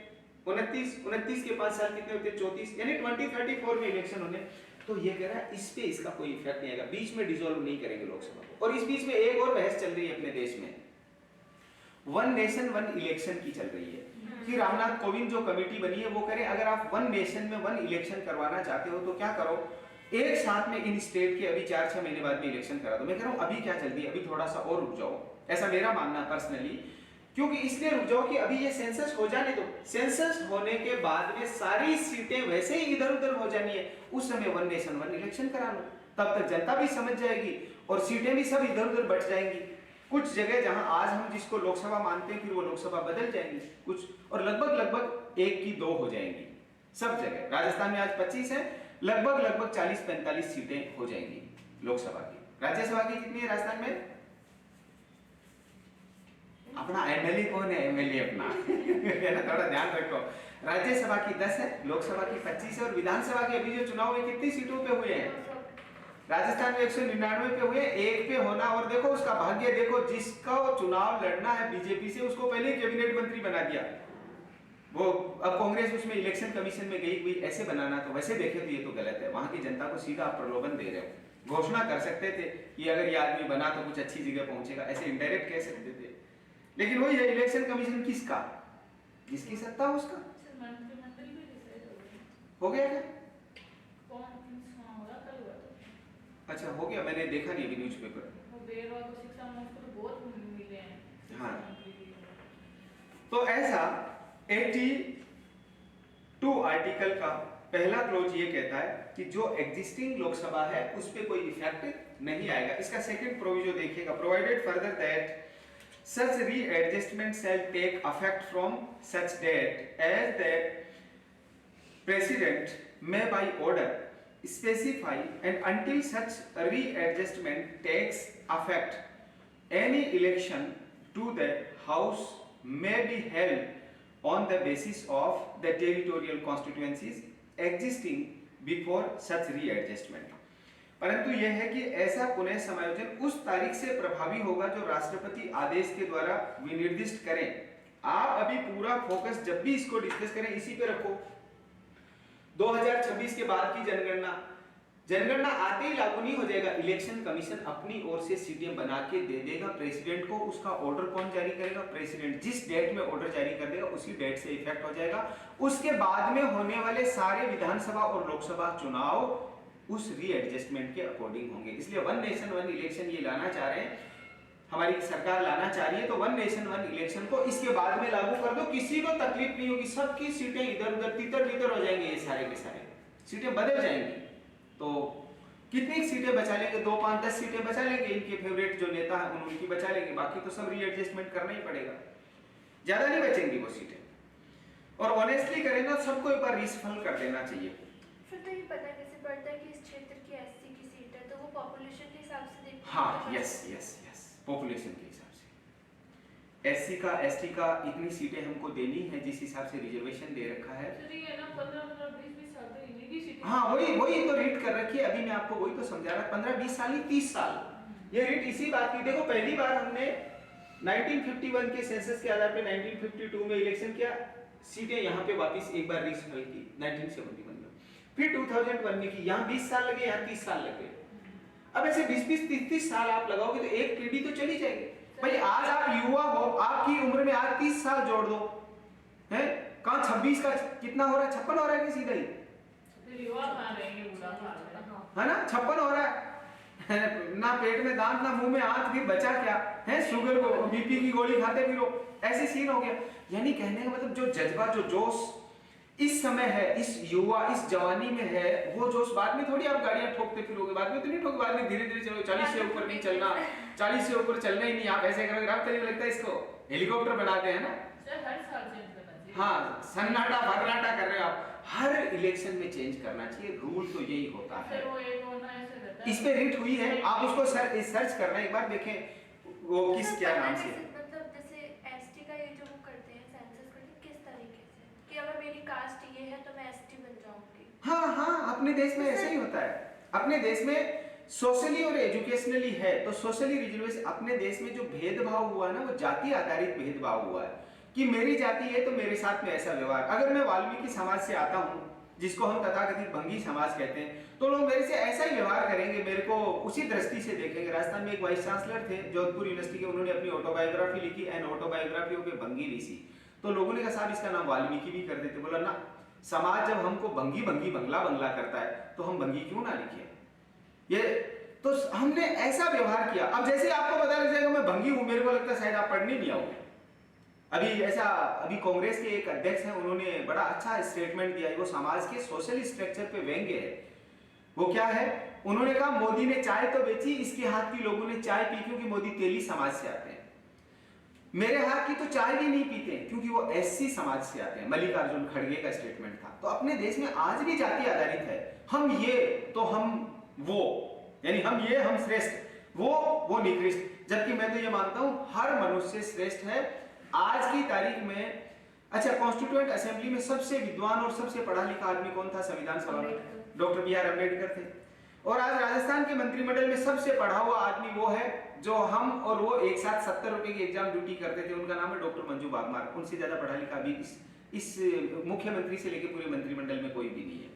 29 के 5 साल कितने होते हैं? 34, यानी 2034 में इलेक्शन होने। तो ये कह रहा है इस पे इसका कोई इफेक्ट नहीं आएगा, बीच में डिसॉल्व नहीं करेंगे लोकसभा को। और इस बीच में एक और बहस चल रही है अपने देश में, वन नेशन वन इलेक्शन की चल रही है कि रामनाथ कोविंद जो कमेटी बनी है वो करे अगर आप वन नेशन में वन इलेक्शन करवाना चाहते हो तो क्या करो, एक साथ में इन स्टेट के अभी 4-6 महीने बाद में इलेक्शन करा दो। मैं कह रहा हूं अभी क्या जल्दी, अभी थोड़ा सा और रुक जाओ, ऐसा मेरा मानना पर्सनली। क्योंकि इसलिए रुक जाओ कि अभी ये सेंसस हो जाने दो, सेंसस होने के बाद में सारी सीटें वैसे ही इधर उधर हो जानी है, उस समय वन नेशन वन इलेक्शन करा लो, तब तक जनता भी समझ जाएगी और सीटें भी सब इधर उधर बट जाएंगी। कुछ जगह जहां आज हम जिसको लोकसभा मानते हैं फिर वो लोकसभा बदल जाएंगी कुछ, और लगभग 1 की 2 हो जाएंगी सब जगह। राजस्थान में आज 25 है, लगभग 40-45 सीटें हो जाएंगी लोकसभा की। राज्यसभा की कितनी है राजस्थान में? अपना एमएलए कौन है? एमएलए अपना थोड़ा ध्यान रखो। राज्यसभा की 10 है, लोकसभा की 25 है, और विधानसभा के अभी जो चुनाव हुए कितनी सीटों पे हुए हैं? राजस्थान में 199 पे हुए, 1 पे होना। और देखो उसका भाग्य देखो, जिसका चुनाव लड़ना है बीजेपी से उसको पहले ही कैबिनेट मंत्री बना दिया। वो अब कांग्रेस उसमें इलेक्शन कमीशन में गई, ऐसे बनाना तो वैसे देखे तो ये तो गलत है। वहां की जनता को सीधा आप प्रलोभन दे रहे हो। घोषणा कर सकते थे कि अगर ये आदमी बना तो कुछ अच्छी जगह पहुंचेगा, ऐसे इनडायरेक्ट कह सकते थे। लेकिन वही है, इलेक्शन कमीशन किसका? जिसकी सत्ता उसका सर मंत्रिमंडल भी डिसाइड हो गया क्या? कौन हो रहा कल हुआ तो अच्छा हो गया, मैंने देखा नहीं अभी न्यूज़पेपर। वो बेर और शिक्षा मंत्री को तो बहुत मिले हैं। हाँ। मंत्री भी। तो ऐसा 82 आर्टिकल का पहला क्लोज ये कहता है कि जो एग्जिस्टिंग लोकसभा है उस पे कोई इफेक्ट नहीं आएगा। इसका सेकंड प्रोविजो देखिएगा, provided further that such readjustment shall take effect from such date as the president may by order specify, and until such readjustment takes effect any election to the house may be held on the basis of the territorial constituencies existing before such readjustment। परंतु यह है कि ऐसा पुनः समायोजन उस तारीख से प्रभावी होगा जो राष्ट्रपति आदेश के द्वारा विनिर्दिष्ट करें। आप अभी पूरा फोकस जब भी इसको डिस्कस करें इसी पे रखो। 2026 के बाद की जनगणना आते ही लागू नहीं हो जाएगा। इलेक्शन कमीशन अपनी ओर से सीटें बना के दे देगा प्रेसिडेंट को। उसका ऑर्डर कौन जारी करेगा? प्रेसिडेंट। जिस डेट में ऑर्डर जारी कर देगा उसी डेट से इफेक्ट हो जाएगा। उसके बाद में होने वाले सारे विधानसभा और लोकसभा चुनाव उस रीएडजस्टमेंट के अकॉर्डिंग होंगे। इसलिए वन नेशन वन इलेक्शन ये लाना चाह रहे हैं, हमारी सरकार लाना चाह रही है, तो वन नेशन वन इलेक्शन को इसके बाद में लागू कर दो। किसी को तकलीफ नहीं होगी, सबकी सीटें इधर उधर तितर बितर हो जाएंगे, ये सारे के सारे सीटें बदल जाएंगी। तो कितनी सीटें बचा लेंगे? 2 5 10 सीटें बचा लेंगे। इनके फेवरेट जो नेता है उनकी बचा लेंगे, बाकी तो सब रीएडजस्टमेंट करना ही पड़ेगा। ज्यादा नहीं बचेंगी वो सीटें। और ऑनेस्टली करें ना, सबको एक बार रीसफल कर देना चाहिए। फिर तो ये पता कैसे पड़ता है कि इस क्षेत्र की एससी की सीट है? तो वो पॉपुलेशन के हिसाब से देखते हैं। हाँ, यस, पॉपुलेशन के हिसाब से। एससी का एसटी का इतनी सीटें हमको देनी है जिस हिसाब से रिजर्वेशन दे रखा है। सर ये ना 15 20 साल तो इन्हीं की सीटें। हाँ, वही तो रीट कर रखी है। अभी मैं आपको वही तो समझा रहा, 15 20 साल ही 30 साल ये रीट इसी बात की। देखो पहली बार हमने 1951 के सेंसस के आधार पे 1952 में इलेक्शन किया, सीटें यहाँ पे वापस एक बार रीशफल की 1971 में, फिर 2001 में की। यहाँ 20 साल लगे, यहाँ 30 साल लगे। अब ऐसे 20 30 साल आप लगाओगे तो एक पीढ़ी तो चली जाएगी। भाई आज आप युवा हो, आपकी उम्र में आज 30 साल जोड़ दो, हैं? कहाँ 26 का कितना हो रहा है? 56 हो रहा है कि सीधा ही? फिर युवा कहाँ रहेंगे, बूढ़ा कहाँ रहेगा? है ना, 56 हो रहा है। ना पेट में दांत ना मुंह में आंत, फिर बचा क्या है? शुगर को बीपी की गोली खाते फिरो, ऐसे सीन हो गया। यानी कहने का मतलब जो जज्बा जो जोश इस समय है, इस युवा इस जवानी में है, वो जोश बाद में थोड़ी आप गाड़ियां ठोकते फिरोगे। बाद में तो नहीं ठोक, बाद में धीरे धीरे चलो। 40 से ऊपर नहीं चलना, 40 से ऊपर चलना ही नहीं। आप ऐसे करोगे, आप तरीके लगता है इसको हेलीकॉप्टर बनाते हैं ना। सर हर साल चेंज करना चाहिए। हाँ, सन्नाटा भरनाटा कर रहे हो आप। हर इलेक्शन में चेंज करना चाहिए, रूल तो यही होता है। सर वो एक होना ऐसे रहता है। इस पे रीट हुई है, आप उसको सर्च करना, एक बार देखें वो किस क्या नाम से। मतलब जैसे एसटी का ये जो वो करते हैं सेंसस करते हैं, किस तरीके से कि अगर मेरी कास्ट ये है तो मैं एसटी बन जाऊंगी? हाँ, अपने देश में ऐसे ही होता है। अपने देश में सोशली और एजुकेशनली है तो सोशली रिजर्वेशन। अपने देश में जो भेदभाव हुआ है ना, वो जाति आधारित भेदभाव हुआ है कि मेरी जाति है तो मेरे साथ में ऐसा व्यवहार। अगर मैं वाल्मीकि समाज से आता हूँ, जिसको हम तथाकथित भंगी समाज कहते हैं, तो लोग मेरे से ऐसा ही व्यवहार करेंगे, मेरे को उसी दृष्टि से देखेंगे। राजस्थान में एक वाइस चांसलर थे जोधपुर यूनिवर्सिटी के, उन्होंने अपनी ऑटोबायोग्राफी लिखी, एन ऑटोबायोग्राफी ऑफ ए भंगी ऋषि। तो लोगों ने कहा साहब इसका नाम वाल्मीकि भी कर देते। बोला ना, समाज जब हमको भंगी भंगी बंगला बंगला करता है तो हम भंगी क्यों ना लिखे। ये तो हमने ऐसा व्यवहार किया। अब जैसे आपको पता लग जाएगा मैं भंगी हूं, मेरे को लगता है शायद आप पढ़ने नहीं आओगे। अभी कांग्रेस के एक अध्यक्ष हैं, उन्होंने बड़ा अच्छा स्टेटमेंट दिया है। वो समाज के सोशल स्ट्रक्चर पे व्यंग्य है। वो क्या है? उन्होंने कहा मोदी ने चाय तो बेची, इसके हाथ की लोगों ने चाय पी क्योंकि मोदी तेली समाज से आते हैं। मेरे हाथ की तो चाय भी नहीं पीते क्योंकि वो एससी समाज से आते हैं। मल्लिकार्जुन खड़गे का स्टेटमेंट था। तो अपने देश में आज भी जाति आधारित है। हम ये तो हम वो, यानी हम ये हम श्रेष्ठ, वो निकृष्ट। जबकि मैं तो ये मानता हूं हर मनुष्य श्रेष्ठ है आज की तारीख में। अच्छा, कॉन्स्टिट्यूएंट असेंबली में सबसे विद्वान और सबसे पढ़ा लिखा आदमी कौन था संविधान सभा में? डॉक्टर बी आर अम्बेडकर थे। और आज राजस्थान के मंत्रिमंडल में सबसे पढ़ा हुआ आदमी वो है जो हम और वो एक साथ 70 रुपए की एग्जाम ड्यूटी करते थे। उनका नाम है डॉक्टर मंजू बागमार। उनसे ज्यादा पढ़ा लिखा अभी इस मुख्यमंत्री से लेकर पूरे मंत्रिमंडल में कोई भी नहीं है।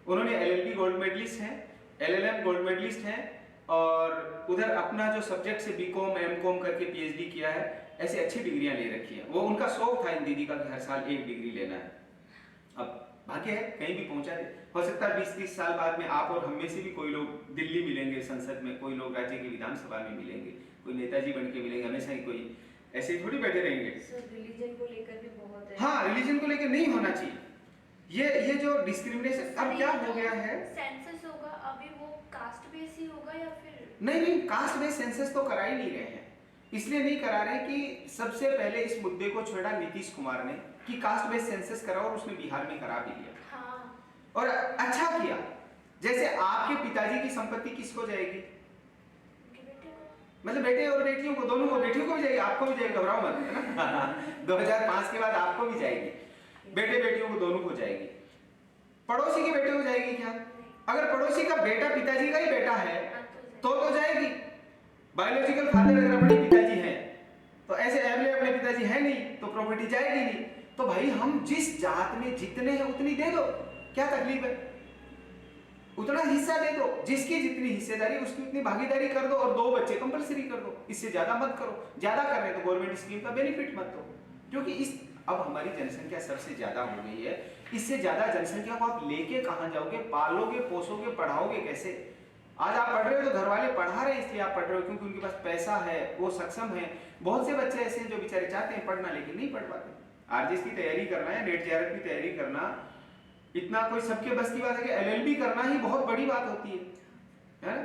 उन्होंने LLB गोल्ड मेडलिस्ट हैं, LLM गोल्ड मेडलिस्ट हैं, और उधर अपना जो सब्जेक्ट से बीकॉम एमकॉम करके पीएचडी किया है, ऐसी अच्छी डिग्रियां ले रखी हैं। वो उनका शौक था इन दीदी का कि हर साल एक डिग्री लेना है। अब भाग्य है कहीं भी पहुंचा दे। हो सकता है 20-30 साल बाद में आप और हम में से भी कोई लोग दिल्ली मिलेंगे संसद में, कोई लोग राज्य की विधानसभा में मिलेंगे, कोई नेताजी बन के मिलेंगे, हमेशा ही कोई ऐसे ही थोड़ी बैठे रहेंगे। सर रिलीजन को लेकर भी बहुत है। हाँ, रिलीजन को लेकर नहीं होना चाहिए। ये जो डिस्क्रिमिनेशन अब क्या हो गया है, सेंसस होगा अभी वो कास्ट बेस ही होगा या फिर नहीं कास्ट बेस सेंसस तो करा ही नहीं रहे हैं। इसलिए नहीं करा रहे कि सबसे पहले इस मुद्दे को छेड़ा नीतीश कुमार ने कि कास्ट बेस सेंसस कराओ, और उसने बिहार में करा भी लिया। हाँ और अच्छा किया। जैसे आपके पिताजी की संपत्ति किसको जाएगी? उनके बेटे को। मतलब बेटे और बेटियों को, दोनों को, बेटियों को भी जाएगी, आपको भी जाएगी, घबराओ मत, है ना। 2005 के बाद आपको भी जाएगी, बेटे बेटियों को दोनों को जाएगी। पड़ोसी के बेटे को जाएगी क्या? अगर पड़ोसी का बेटा पिताजी का ही बेटा है तो जाएगी। बायोलॉजिकल फादर अगर अपने पिताजी हैं, तो ऐसे अपने पिताजी है नहीं तो प्रॉपर्टी जाएगी नहीं। तो भाई हम जिस जात में जितने हैं उतनी दे दो, क्या तकलीफ है? उतना हिस्सा दे दो, जिसकी जितनी हिस्सेदारी उसकी उतनी भागीदारी कर दो, और 2 बच्चे कंपलसरी कर दो। इससे ज्यादा मत करो। ज्यादा कर रहे तो गवर्नमेंट स्कीम का बेनिफिट मत दो, क्योंकि इस अब हमारी जनसंख्या सबसे ज्यादा हो गई है। इससे ज्यादा जनसंख्या को आप लेके कहां जाओगे? पालोगे, पोसोगे, पढ़ाओगे कैसे? आज आप पढ़ रहे हो तो घर वाले पढ़ा रहे हैं, इसलिए आप पढ़ रहे हो क्योंकि उनके पास पैसा है, वो सक्षम है। बहुत से बच्चे ऐसे हैं जो बेचारे चाहते हैं पढ़ना लेकिन नहीं पढ़ पाते। आरजेएस की तैयारी करना है, नेट जेआरएफ की तैयारी करना, इतना कोई सबके बस की बात है कि एलएलबी करना ही बहुत बड़ी बात होती है?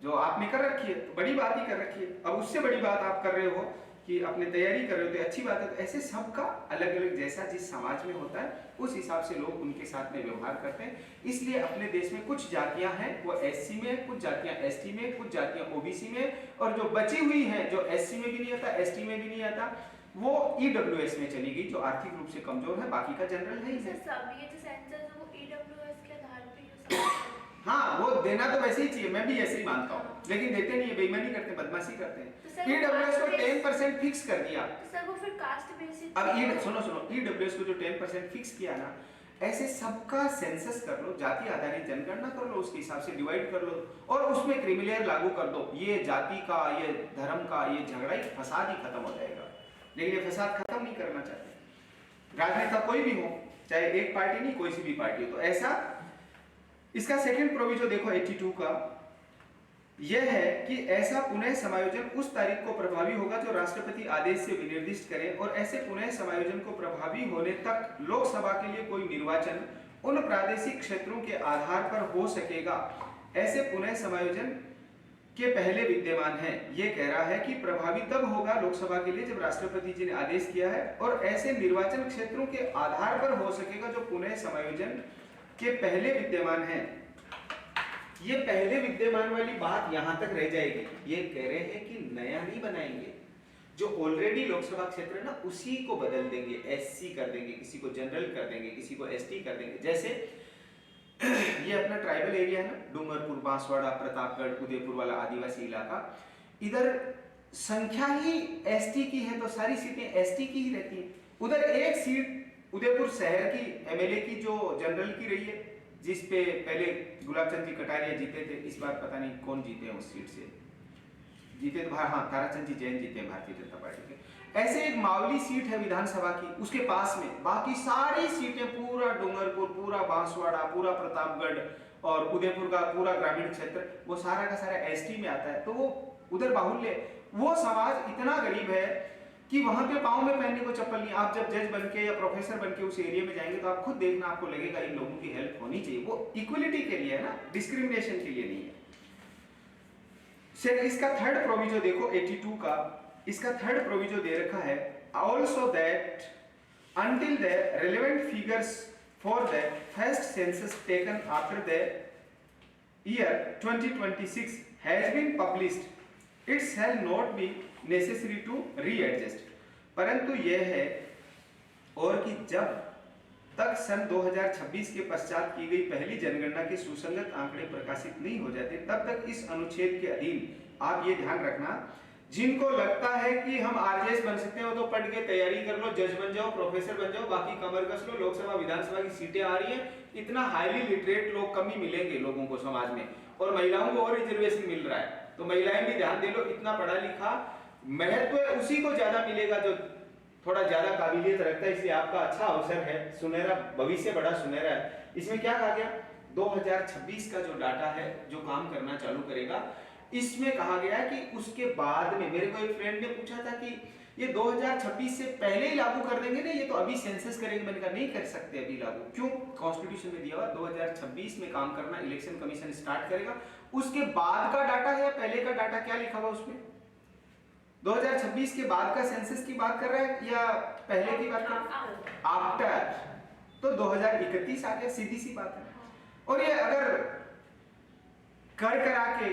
जो आपने कर रखी है तो बड़ी बात ही कर रखी है। अब उससे बड़ी बात आप कर रहे हो कि अपने तैयारी कर रहे हो तो अच्छी बात है। तो ऐसे सबका अलग अलग जैसा जिस समाज में होता है उस हिसाब से लोग उनके साथ में व्यवहार करते हैं। इसलिए अपने देश में कुछ जातियां हैं वो एससी में, कुछ जातियां एसटी में, कुछ जातियां ओबीसी में, और जो बची हुई हैं जो एससी में भी नहीं आता, एसटी में भी नहीं आता, वो ईडब्ल्यूएस में चली गई, जो आर्थिक रूप से कमजोर है, बाकी का जनरल है ही है। सब ये जो सेंसस है वो ईडब्ल्यूएस के आधार पे यूज हाँ, वो देना तो वैसे ही चाहिए, मैं भी ऐसे ही मानता हूँ, लेकिन देते नहीं है, बेईमानी करते हैं, बदमाशी करते हैं। ईडब्ल्यूएस को 10% फिक्स कर दिया। तो सर वो फिर कास्ट बेसिस अब सुनो ईडब्ल्यूएस को जो 10% फिक्स किया ना, ऐसे सबका सेंसस कर लो, जाति आधारित जनगणना कर लो, उसके हिसाब से डिवाइड कर लो, और उसमें क्रीमिलेयर लागू कर दो। ये जाति का, ये धर्म का, ये झगड़ा ही, फसाद ही खत्म हो जाएगा। लेकिन ये फसाद खत्म नहीं करना चाहते राजनेता कोई भी हो, चाहे एक पार्टी नहीं कोई सी भी पार्टी हो। तो ऐसा इसका सेकंड प्रोविजो देखो 82 का, यह है कि ऐसा पुनः समायोजन उस तारीख को प्रभावी होगा जो राष्ट्रपति आदेश से विनिर्दिष्ट करें, और ऐसे पुनः समायोजन को प्रभावी होने तक लोकसभा के लिए कोई निर्वाचन उन प्रादेशिक क्षेत्रों के आधार पर हो सकेगा। ऐसे पुनः समायोजन के पहले विद्यमान है। ये कह रहा है कि प्रभावी तब होगा लोकसभा के लिए जब राष्ट्रपति जी ने आदेश किया है, और ऐसे निर्वाचन क्षेत्रों के आधार पर हो सकेगा जो पुनः समायोजन के पहले विद्यमान है। ये पहले विद्यमान वाली बात यहां तक रह जाएगी। ये कह रहे हैं कि नया नहीं बनाएंगे, जो ऑलरेडी लोकसभा क्षेत्र है ना उसी को बदल देंगे, एससी कर देंगे, किसी को जनरल कर देंगे, किसी को एसटी कर देंगे। जैसे ये अपना ट्राइबल एरिया है ना, डूंगरपुर, बांसवाड़ा, प्रतापगढ़, उदयपुर वाला आदिवासी इलाका, इधर संख्या ही एसटी की है तो सारी सीटें एसटी की ही रहती हैं। उधर एक सीट उदयपुर शहर की एमएलए की जो जनरल की रही है, जिस पे पहले गुलाबचंद जी कटारिया जीते थे, इस बार पता नहीं कौन जीते हैं उस सीट से। जीते तो हाँ, ताराचंद जी जैन जीते हैं भारतीय जनता पार्टी के। ऐसे एक मावली सीट है विधानसभा की, उसके पास में बाकी सारी सीटें, पूरा डूंगरपुर, पूरा बांसवाड़ा, पूरा प्रतापगढ़ और उदयपुर का पूरा ग्रामीण क्षेत्र, वो सारा का सारा एसटी में आता है। तो वो उधर बाहुल्य, वो समाज इतना गरीब है कि वहां पे पाँव में पहनने को चप्पल नहीं। आप जब जज बनके या प्रोफेसर बनके उस एरिया में जाएंगे तो आप खुद देखना, आपको लगेगा इन लोगों की हेल्प होनी चाहिए। वो इक्वलिटी के लिए है ना, डिस्क्रिमिनेशन के लिए नहीं है। इसका थर्ड प्रोविजो देखो 82 का, इसका थर्ड प्रोविजो दे रखा है, also that until the relevant figures for the first census taken after the year 2026 has been published, it shall not be necessary to readjust। परंतु यह है और कि जब तक सन 2026 के पश्चात की गई पहली जनगणना के सुसंगत आंकड़े प्रकाशित नहीं हो जाते, तब तक इस अनुच्छेद के अधीन आप ये ध्यान रखना, जिनको लगता है कि हम आरजेएस बन सकते हैं वो तो पढ़ के तैयारी कर लो, जज बन जाओ, प्रोफेसर बन जाओ, बाकी कमर कस लो, लोकसभा विधानसभा की सीटें आ रही हैं, इतना हाईली लिटरेट लोग कम ही मिलेंगे लोगों को समाज में। और महिलाओं को और रिजर्वेशन मिल रहा है, तो महिलाएं भी ध्यान दे लो, इतना पढ़ा लिखा महत्व उसी को ज्यादा मिलेगा जो थोड़ा ज्यादा काबिलियत रखता है, इसलिए आपका अच्छा अवसर है, सुनहरा भविष्य बड़ा सुनहरा है। इसमें क्या कहा गया, 2026 का जो डाटा है जो काम करना चालू करेगा, इसमें कहा गया कि उसके बाद में, मेरे को एक फ्रेंड ने पूछा था कि ये 2026 से पहले ही लागू कर देंगे ना, ये तो अभी सेंसस करेंगे, मैंने कहा नहीं कर सकते अभी लागू, क्यों, कॉन्स्टिट्यूशन में दिया हुआ 2026 में काम करना, इलेक्शन कमीशन स्टार्ट करेगा, उसके बाद का डाटा है या पहले का डाटा, क्या लिखा हुआ उसमें, 2026 के बाद का सेंसस की बात कर रहा है या पहले की बात कर रहा है, आफ्टर, तो 2031 आ गया, सीधी सी बात है। और ये अगर करा के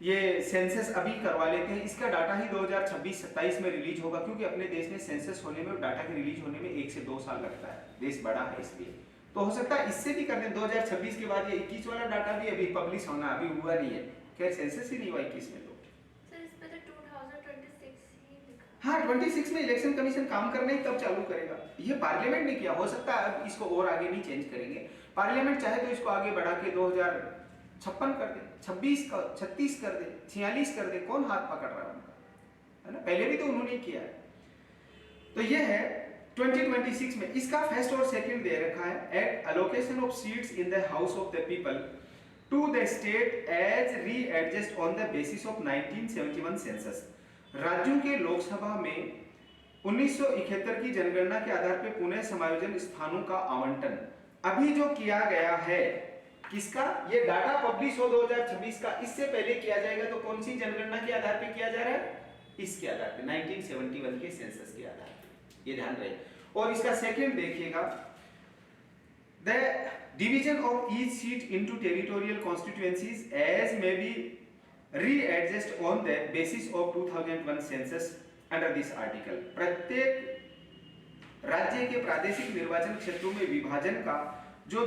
ये सेंसस अभी करवा लेते हैं, इसका डाटा ही 2026-27 में रिलीज होगा, क्योंकि अपने देश में सेंसस होने में और डाटा के रिलीज होने में 1 से 2 साल लगता है, देश बड़ा है इसलिए, तो हो सकता है इससे भी कर दें 2026 के बाद। ये 21 वाला डाटा भी अभी पब्लिश होना अभी हुआ नहीं है, खैर सेंसस ही नहीं हुआ 21 में, तो सर इस पे तो 2026 ही लिखा। हाँ 26 में इलेक्शन कमीशन काम करना ही तब चालू करेगा, ये पार्लियामेंट ने किया, हो सकता है अब इसको और आगे नहीं चेंज करेंगे, पार्लियामेंट चाहे तो इसको आगे बढ़ा के 2056 कर दे, 26 का 36 कर दे, 46 कर दे, कौन हाथ पकड़ रहा है उनका, है ना, पहले भी तो उन्होंने किया है। तो ये है 2026 में, इसका फर्स्ट और सेकंड दे रखा है, at allocation of seats in the house of the people to the state as readjust on the basis of 1971 census. राज्यों के लोकसभा में 1971 की जनगणना के आधार पर पुनः समायोजन स्थानों का आवंटन अभी जो किया गया है, किसका, ये डाटा पब्लिश हो 2026 का, इससे पहले किया जाएगा, तो कौन सी जनगणना के आधार पे किया जा रहा है, इसके आधार पे 1971 के सेंसस के आधार पे, ये ध्यान रहे। और इसका सेकंड देखिएगा, the division of each seat into territorial constituencies as may be readjust on the basis of 2001 census under this article. प्रत्येक राज्य के प्रादेशिक निर्वाचन क्षेत्रों में विभाजन का जो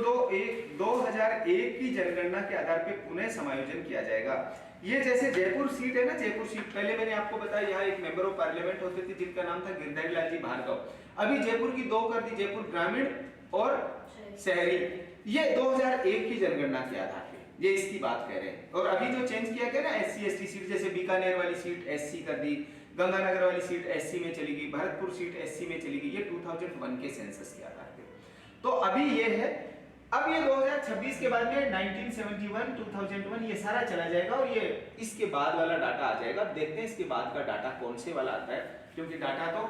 2001 की जनगणना के आधार पे पुनः समायोजन किया जाएगा। ये जैसे जयपुर सीट है ना, जयपुर सीट पहले मैंने आपको बताया, यहाँ एक मेंबर ऑफ पार्लियामेंट होते थे जिनका नाम था गिरधारी लाल जी भार्गव, अभी जयपुर की 2 कर दी, जयपुर ग्रामीण और शहरी, ये 2001 की जनगणना के आधार पे, ये इसकी बात कह रहे हैं। और अभी जो चेंज किया गया ना SC ST सीट, जैसे बीकानेर वाली सीट SC कर दी, गंगानगर वाली सीट SC में चली गई, भरतपुर सीट SC में चली गई, ये 2001 के सेंसस के आधार पे। तो अभी ये है, अब ये 2026 के बाद में 1971 2001 ये सारा चला जाएगा और ये इसके बाद वाला डाटा आ जाएगा। अब देखते हैं इसके बाद का डाटा कौन से वाला आता है, क्योंकि डाटा तो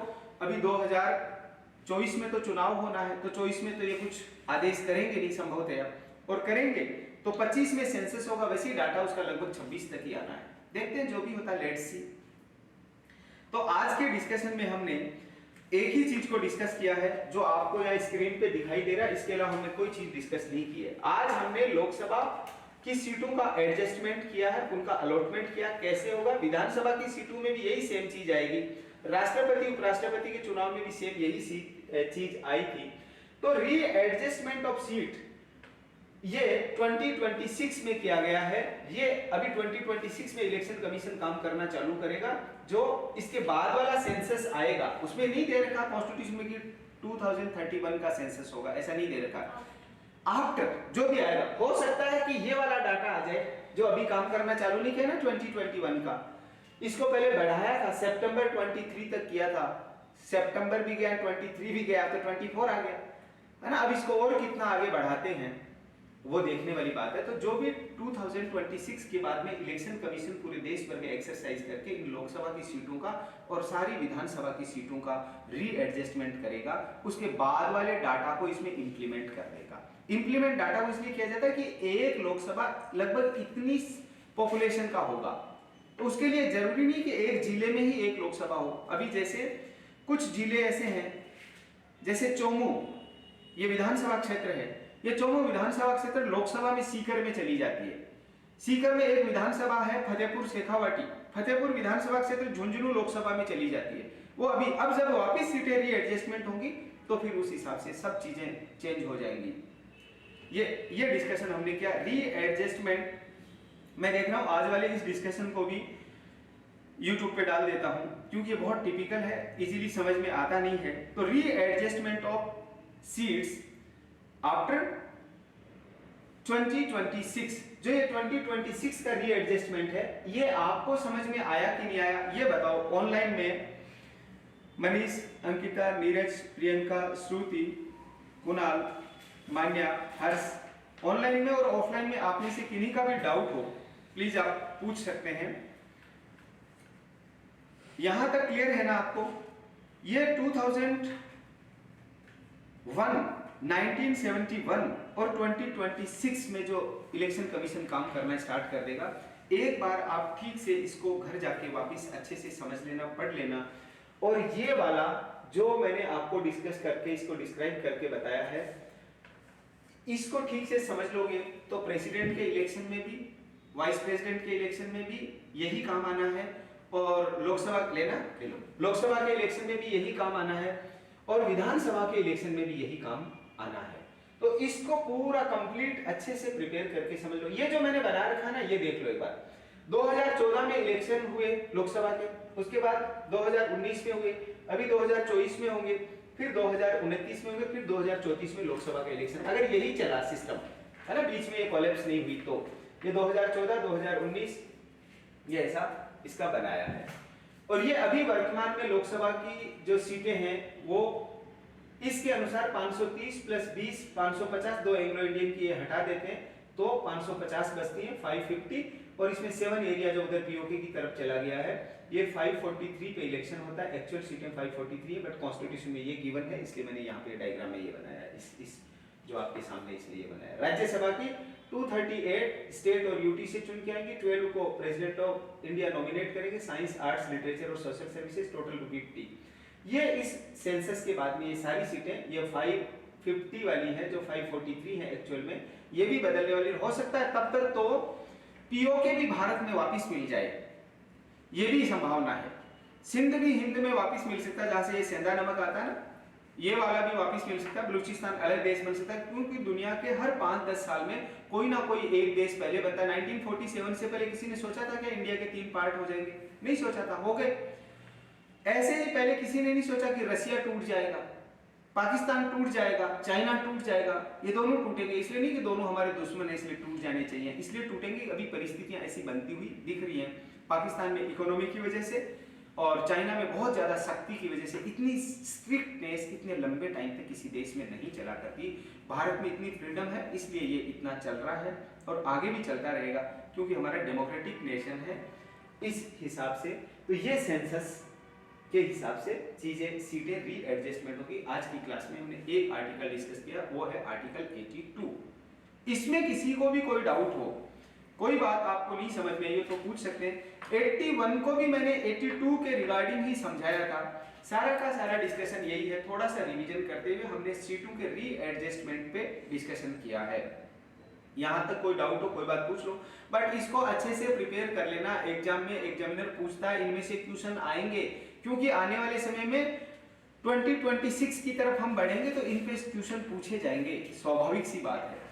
अभी 2024 में तो चुनाव होना है, तो 24 में तो ये कुछ आदेश करेंगे नहीं संभवतः, और करेंगे तो 25 में सेंसस होगा, वैसे ही डाटा उसका लगभग 26 तक ही आना है। देखते हैं जो भी होता है, लेट्स सी। तो आज के डिस्कशन में हमने एक ही चीज को डिस्कस किया है जो आपको यहाँ स्क्रीन पे दिखाई दे रहा है, इसके अलावा हमने कोई चीज डिस्कस नहीं की है। आज हमने लोकसभा की सीटों का एडजस्टमेंट किया है, उनका अलॉटमेंट किया, कैसे होगा। विधानसभा की सीटों में भी यही सेम चीज आएगी, राष्ट्रपति उपराष्ट्रपति के चुनाव में भी सेम यही चीज आई थी। तो रीएडजस्टमेंट ऑफ सीट ये 2026 में किया गया है, ये अभी 2026 में इलेक्शन कमीशन काम करना चालू करेगा। जो इसके बाद वाला सेंसस आएगा उसमें नहीं दे रखा कॉन्स्टिट्यूशन में कि 2031 का सेंसस होगा, ऐसा नहीं दे रखा। आफ्टर जो भी आएगा, हो सकता है कि ये वाला डाटा आ जाए जो अभी काम करना चालू नहीं किया ना 2021 का, इसको पहले बढ़ाया था, सितंबर 23 तक किया था, सितंबर भी गया, 23 भी गया, तो 24 आ गया, है ना। अब इसको और कितना आगे बढ़ाते हैं वो देखने वाली बात है। तो जो भी 2026 के बाद में इलेक्शन कमीशन पूरे देश भर में एक्सरसाइज करके इन लोकसभा की सीटों का और सारी विधानसभा की सीटों का रीएडजस्टमेंट करेगा, उसके बाद वाले डाटा को इसमें इंप्लीमेंट कर देगा। इंप्लीमेंट डाटा को इसलिए किया जाता है कि एक लोकसभा लगभग इतनी पॉपुलेशन का होगा, तो उसके लिए जरूरी नहीं कि एक जिले में ही एक लोकसभा हो। अभी जैसे कुछ जिले ऐसे हैं, जैसे चोमू, ये विधानसभा क्षेत्र है, ये चोमू विधानसभा क्षेत्र लोकसभा में सीकर में चली जाती है। सीकर में एक विधानसभा है फतेहपुर शेखावाटी, फतेहपुर विधानसभा क्षेत्र झुंझुनू लोकसभा में चली जाती है। वो अभी अब जब वापस सीटें रीएडजस्टमेंट होंगी तो फिर उस हिसाब से सब चीजें चेंज हो जाएंगी। ये डिस्कशन हमने किया रीएडजस्टमेंट। मैं देख रहा हूं आज वाले इस डिस्कशन को भी YouTube पे डाल देता हूं, क्योंकि ये बहुत टिपिकल है, इजीली समझ में आता नहीं है। तो रीएडजस्टमेंट ऑफ सीट्स आफ्टर 2026 जो ये 2026 का रीएडजस्टमेंट है, ये आपको समझ में आया कि नहीं आया ये बताओ। ऑनलाइन में मनीष, अंकिता, नीरज, प्रियंका, श्रुति, कुणाल, मान्या, हर्ष, ऑनलाइन में और ऑफलाइन में आप में से किन्हीं का भी डाउट हो प्लीज आप पूछ सकते हैं। यहां तक क्लियर है ना आपको? ये 1971 और 2026 में जो इलेक्शन कमीशन काम करना स्टार्ट कर देगा, एक बार आप ठीक से इसको घर जाके वापस अच्छे से समझ लेना, पढ़ लेना। और ये वाला जो मैंने आपको डिस्कस करके इसको डिस्क्राइब करके बताया है, इसको ठीक से समझ लोगे तो प्रेसिडेंट के इलेक्शन में भी, वाइस प्रेसिडेंट के इलेक्शन में भी यही काम आना है, और लोकसभा लेना ले लो, लोकसभा के इलेक्शन में भी यही काम आना है, और विधानसभा के इलेक्शन में भी यही काम आना है। तो इसको पूरा कंप्लीट अच्छे से प्रिपेयर करके समझ लो। ये जो मैंने बना रखा ना, ये देख लो एक बार। 2014 में इलेक्शन हुए लोकसभा के, उसके बाद 2019 में हुए, अभी 2024 में होंगे, फिर 2029 में होंगे, फिर 2034 में लोकसभा का इलेक्शन। अगर यही चला सिस्टम है ना, बीच में ये कोलैप्स नहीं हुई, तो ये 2014, 2019 ये ऐसा इसका बनाया है। और ये अभी वर्तमान में लोकसभा की जो सीटें हैं वो इसके अनुसार 530 प्लस 20 550, दो एंग्लो इंडियन की ये हटा देते हैं तो 550 बचती हैं, 550, और इसमें 7 एरिया जो उधर पीओके की तरफ चला गया है, ये 543 पे इलेक्शन होता है। एक्चुअल सीटें 543 है, बट कॉन्स्टिट्यूशन में ये गिवन है, इसलिए मैंने यहाँ पे डायग्राम में ये बनाया है, इस जो आपके सामने इसलिए ये बनाया। राज्यसभा की 238 स्टेट और यूटी से चुन के आएंगे, 12 को प्रेसिडेंट ऑफ इंडिया नॉमिनेट करेंगे, साइंस, आर्ट्स, लिटरेचर और सोशल सर्विसेज, टोटल 250। ये इस सेंसस के बाद में ये सारी सीटें, ये 550 वाली है जो 543 है एक्चुअल में, ये भी बदलने वाली हो सकता है। तब तक तो पीओके भी भारत में वापस मिल जाए, ये भी संभावना है। सिंध भी हिंद में वापस मिल सकता है, जहां से ये सेंधा नमक आता है ना, ये वाला भी वापस मिल सकता है। बलूचिस्तान अलग देश बन सकता है, क्योंकि दुनिया के हर 5-10 साल में कोई ना कोई एक देश पहले बनता है। 1947 से पहले किसी ने सोचा था कि इंडिया के 3 पार्ट हो जाएंगे? नहीं सोचा था, हो गए। ऐसे ही पहले किसी ने नहीं सोचा कि रसिया टूट जाएगा, पाकिस्तान टूट जाएगा, चाइना टूट जाएगा। ये दोनों टूटेंगे, इसलिए नहीं कि दोनों हमारे दुश्मन है इसलिए टूट जाने चाहिए, इसलिए टूटेंगे। अभी परिस्थितियां ऐसी बनती हुई दिख रही हैं, पाकिस्तान में इकोनॉमी की वजह से और चाइना में बहुत ज्यादा शक्ति की वजह से। इतनी स्ट्रिक्टनेस इतने लंबे टाइम तक किसी देश में नहीं चला करती। भारत में इतनी फ्रीडम है, इसलिए ये इतना चल रहा है और आगे भी चलता रहेगा, क्योंकि हमारा डेमोक्रेटिक नेशन है इस हिसाब से। तो ये सेंसस के हिसाब से चीजें, सीटें रीएडजस्टमेंट होगी। आज की क्लास में हमने एक आर्टिकल डिस्कस किया, वो है आर्टिकल 82। इसमें किसी को भी कोई डाउट हो, कोई बात आपको नहीं समझ में आई हो तो पूछ सकते हैं। 81 को भी मैंने 82 के रिगार्डिंग ही समझाया था। सारा का सारा डिस्कशन यही है। थोड़ा सा रिवीजन करते हुए हमने सीटों के रीएडजस्टमेंट पे डिस्कशन किया है। यहां तक कोई डाउट हो कोई बात पूछ लो, बट इसको अच्छे से प्रिपेयर कर लेना। एग्जाम में एग्जामिनर पूछता है, इनमें से क्वेश्चन आएंगे, क्योंकि आने वाले समय में 2026 की तरफ हम बढ़ेंगे तो इन पे क्वेश्चन पूछे जाएंगे, स्वाभाविक सी बात है।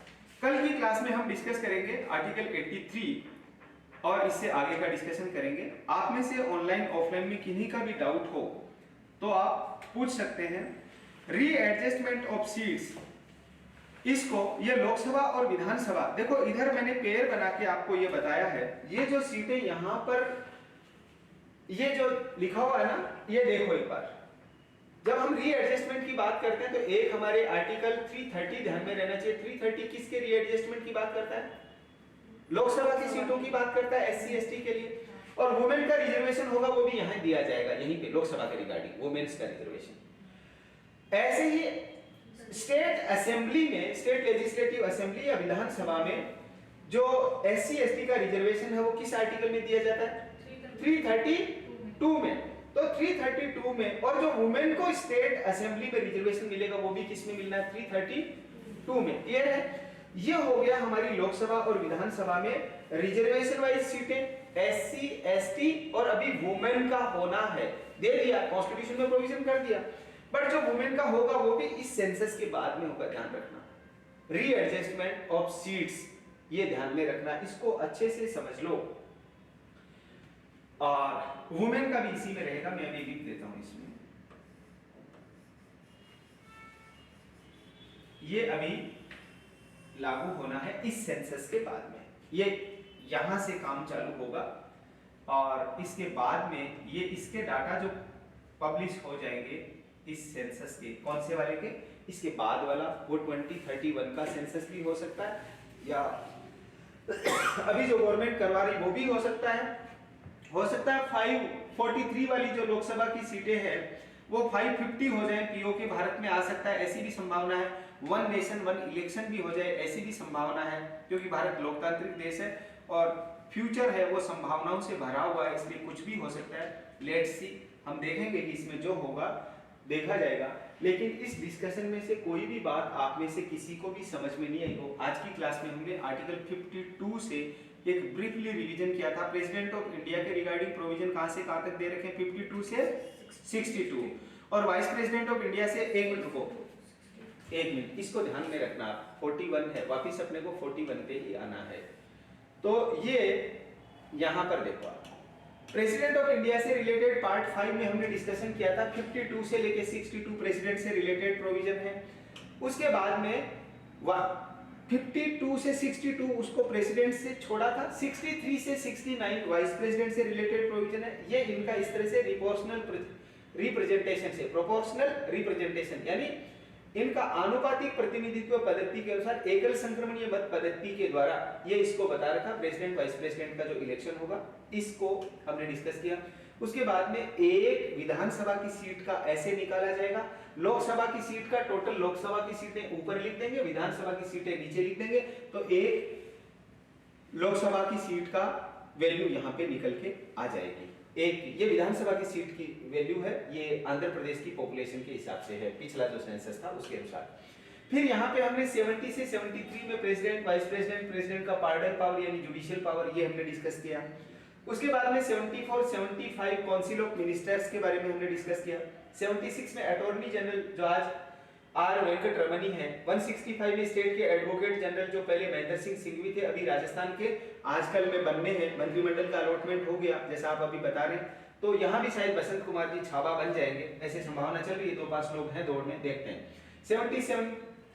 कल की क्लास में हम डिस्कस करेंगे आर्टिकल 83 और इससे आगे का डिस्कशन करेंगे। आप में से ऑनलाइन ऑफलाइन में किन्हीं का भी डाउट हो तो आप पूछ सकते हैं। रीएडजस्टमेंट ऑफ सीट्स, इसको ये लोकसभा और विधानसभा, देखो इधर मैंने पेयर बना के आपको ये बताया है। ये जो सीटें यहां पर ये जो लिखा हुआ है ना, ये देखो एक बार। जब हम रीएडजस्टमेंट की बात करते हैं तो एक हमारे आर्टिकल 330 ध्यान में रहना चाहिए। 330 किसके रीएडजस्टमेंट की बात करता है? लोकसभा की सीटों की बात करता है, एससी एसटी के लिए। और वुमेन का रिजर्वेशन होगा, वो भी यहां दिया जाएगा, यहीं पे लोकसभा के रिगार्डिंग वुमेन्स का रिजर्वेशन। ऐसे ही स्टेट असेंबली में, स्टेट लेजिस्लेटिव असेंबली या विधानसभा में जो एससी एसटी का रिजर्वेशन है वो किस आर्टिकल में दिया जाता है? 332 में। तो 332 में, और जो वुमेन को स्टेट असेंबली में रिजर्वेशन मिलेगा वो भी किस में मिलना है? 332 में। क्लियर है? ये हो गया हमारी लोकसभा और विधानसभा में रिजर्वेशन वाइज सीटें, एससी एसटी और अभी वुमेन का होना है, दे दिया, कॉन्स्टिट्यूशन में प्रोविजन कर दिया। बट जो वुमेन का होगा वो भी इस सेंसस के बाद में होगा, ध्यान रखना। रीएडजस्टमेंट ऑफ सीट्स, ये ध्यान में रखना, इसको अच्छे से समझ लो। और वुमेन का भी इसी में रहेगा, मैं अभी लिख देता हूं इसमें। ये अभी लागू होना है इस सेंसस के बाद में, ये यहाँ से काम चालू होगा और इसके बाद में ये इसके डाटा जो पब्लिश हो जाएंगे इस सेंसस के, कौन से वाले के, इसके बाद वाला, वो 2031 का सेंसस भी हो सकता है या अभी जो गवर्नमेंट करवा रही वो भी हो सकता है। 543 वाली जो लोकसभा की सीटें हैं वो 550 हो जाए, पीओके भारत में आ सकता है, ऐसी भी संभावना है। वन नेशन वन इलेक्शन भी हो जाए, ऐसी भी संभावना है, क्योंकि भारत लोकतांत्रिक देश है और फ्यूचर है वो संभावनाओं से भरा हुआ है, इसलिए कुछ भी हो सकता है। लेट्स सी, हम देखेंगे कि इसमें जो होगा देखा जाएगा। लेकिन इस डिस्कशन में से कोई भी बात आप में से किसी को भी समझ में नहीं आई हो, आज की क्लास में हमने आर्टिकल 52 से एक ब्रीफली रिवीजन किया था। प्रेसिडेंट ऑफ इंडिया के रिगार्डिंग प्रोविजन कहां से कहां तक दे रखे हैं, 52 से 62, और वाइस प्रेसिडेंट ऑफ इंडिया से, एक मिनट रुको, एक मिनट, इसको ध्यान में रखना, 41 है, वापिस अपने को 41 पे ही आना है। तो ये यहां पर देखो आप, प्रेसिडेंट ऑफ इंडिया से रिलेटेड पार्ट 5 में हमने डिस्कशन किया था, 52 से लेके 62 प्रेसिडेंट से रिलेटेड प्रोविजन है। उसके बाद में 52 से 62 उसको प्रेसिडेंट से छोड़ा था, 63 से 69 वाइस प्रेसिडेंट से रिलेटेड प्रोविजन है। ये इनका इस तरह से रिप्रेजेंटेशन से, प्रोपोर्शनल रिप्रेजेंटेशन, यानी इनका आनुपातिक प्रतिनिधित्व पद्धति के अनुसार एकल संक्रमणीय मत पद्धति के द्वारा ये इसको बता रखा, प्रेसिडेंट वाइस प्रेसिडेंट का जो इलेक्शन होगा इसको हमने डिस्कस किया। उसके बाद में एक विधानसभा की सीट का ऐसे निकाला जाएगा, लोकसभा की सीट का टोटल लोकसभा की सीटें ऊपर लिख देंगे, विधानसभा की सीटें नीचे लिख देंगे, तो एक लोकसभा की सीट का वैल्यू यहाँ पे निकल के आ जाएगी। एक ये विधानसभा की सीट की वैल्यू है, ये आंध्र प्रदेश की पॉपुलेशन के हिसाब से है, पिछला जो सेंसस था उसके अनुसार। फिर यहाँ पे हमने 70 से 73 में प्रेसिडेंट वाइस प्रेसिडेंट, प्रेसिडेंट का पार्डर पावर यानी जुडिशियल पावर, ये हमने डिस्कस किया। उसके बाद में 74 75 काउंसिल ऑफ मिनिस्टर्स के बारे में हमने डिस्कस किया। 76 में अटॉर्नी जनरल जो आज आर वेंकट रमनी है। 165 में स्टेट के एडवोकेट जनरल जो पहले महेंद्र सिंह सिंघवी थे, अभी राजस्थान के आजकल में बनने हैं, मंत्रिमंडल का अलॉटमेंट हो गया जैसा आप अभी बता रहे हैं, तो यहाँ भी शायद बसंत कुमार जी छाबा बन जाएंगे, ऐसी संभावना चल रही है, 2-5 लोग हैं दौड़ में, देखते हैं।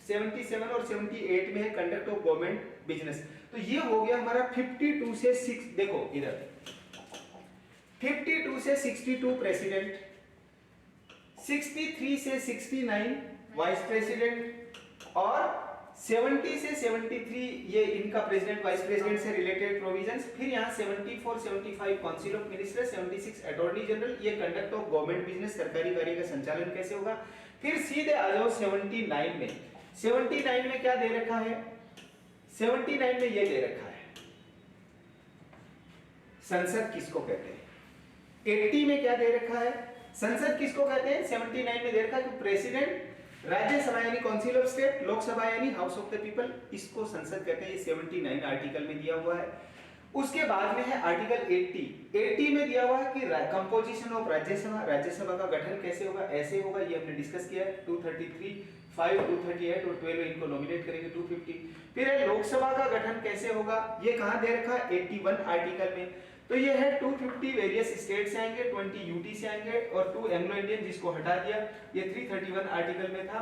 77 और 78 में है कंडक्ट ऑफ गवर्नमेंट बिजनेस। तो ये हो गया हमारा 52 से 6, देखो इधर 52 से 62 प्रेसिडेंट, 63 से 69 वाइस प्रेसिडेंट और 70 से 73 ये इनका प्रेसिडेंट वाइस प्रेसिडेंट से रिलेटेड प्रोविजंस। फिर यहाँ 74 75 council of minister, 76 attorney general, ये कंडक्ट ऑफ गवर्नमेंट बिजनेस, सरकारी कार्य का संचालन कैसे होगा। फिर सीधे आ जाओ 79 में। 79 में क्या दे रखा है, 79 में ये दे रखा है संसद किसको कहते हैं। 80 में क्या दे रखा है, संसद किसको कहते हैं। 79 में दे रखा है कि प्रेसिडेंट, राज्यसभा यानी काउंसिल ऑफ स्टेट, लोकसभा यानी हाउस ऑफ द पीपल, इसको संसद कहते हैं। ये 79 आर्टिकल में दिया हुआ है। उसके बाद में है आर्टिकल 80 में दिया हुआ है कि कंपोजिशन ऑफ राज्यसभा, राज्यसभा का गठन कैसे होगा, ऐसे होगा, ये हमने डिस्कस किया है। 233 5 238 और 12 इनको नॉमिनेट करेंगे 250। फिर है लोकसभा का गठन कैसे होगा, ये कहां दे रखा है 81 आर्टिकल में। तो ये है 250 वेरियस स्टेट से आएंगे, 20 यूटी से आएंगे और 2 एंग्लो इंडियन जिसको हटा दिया, ये 331 आर्टिकल में था।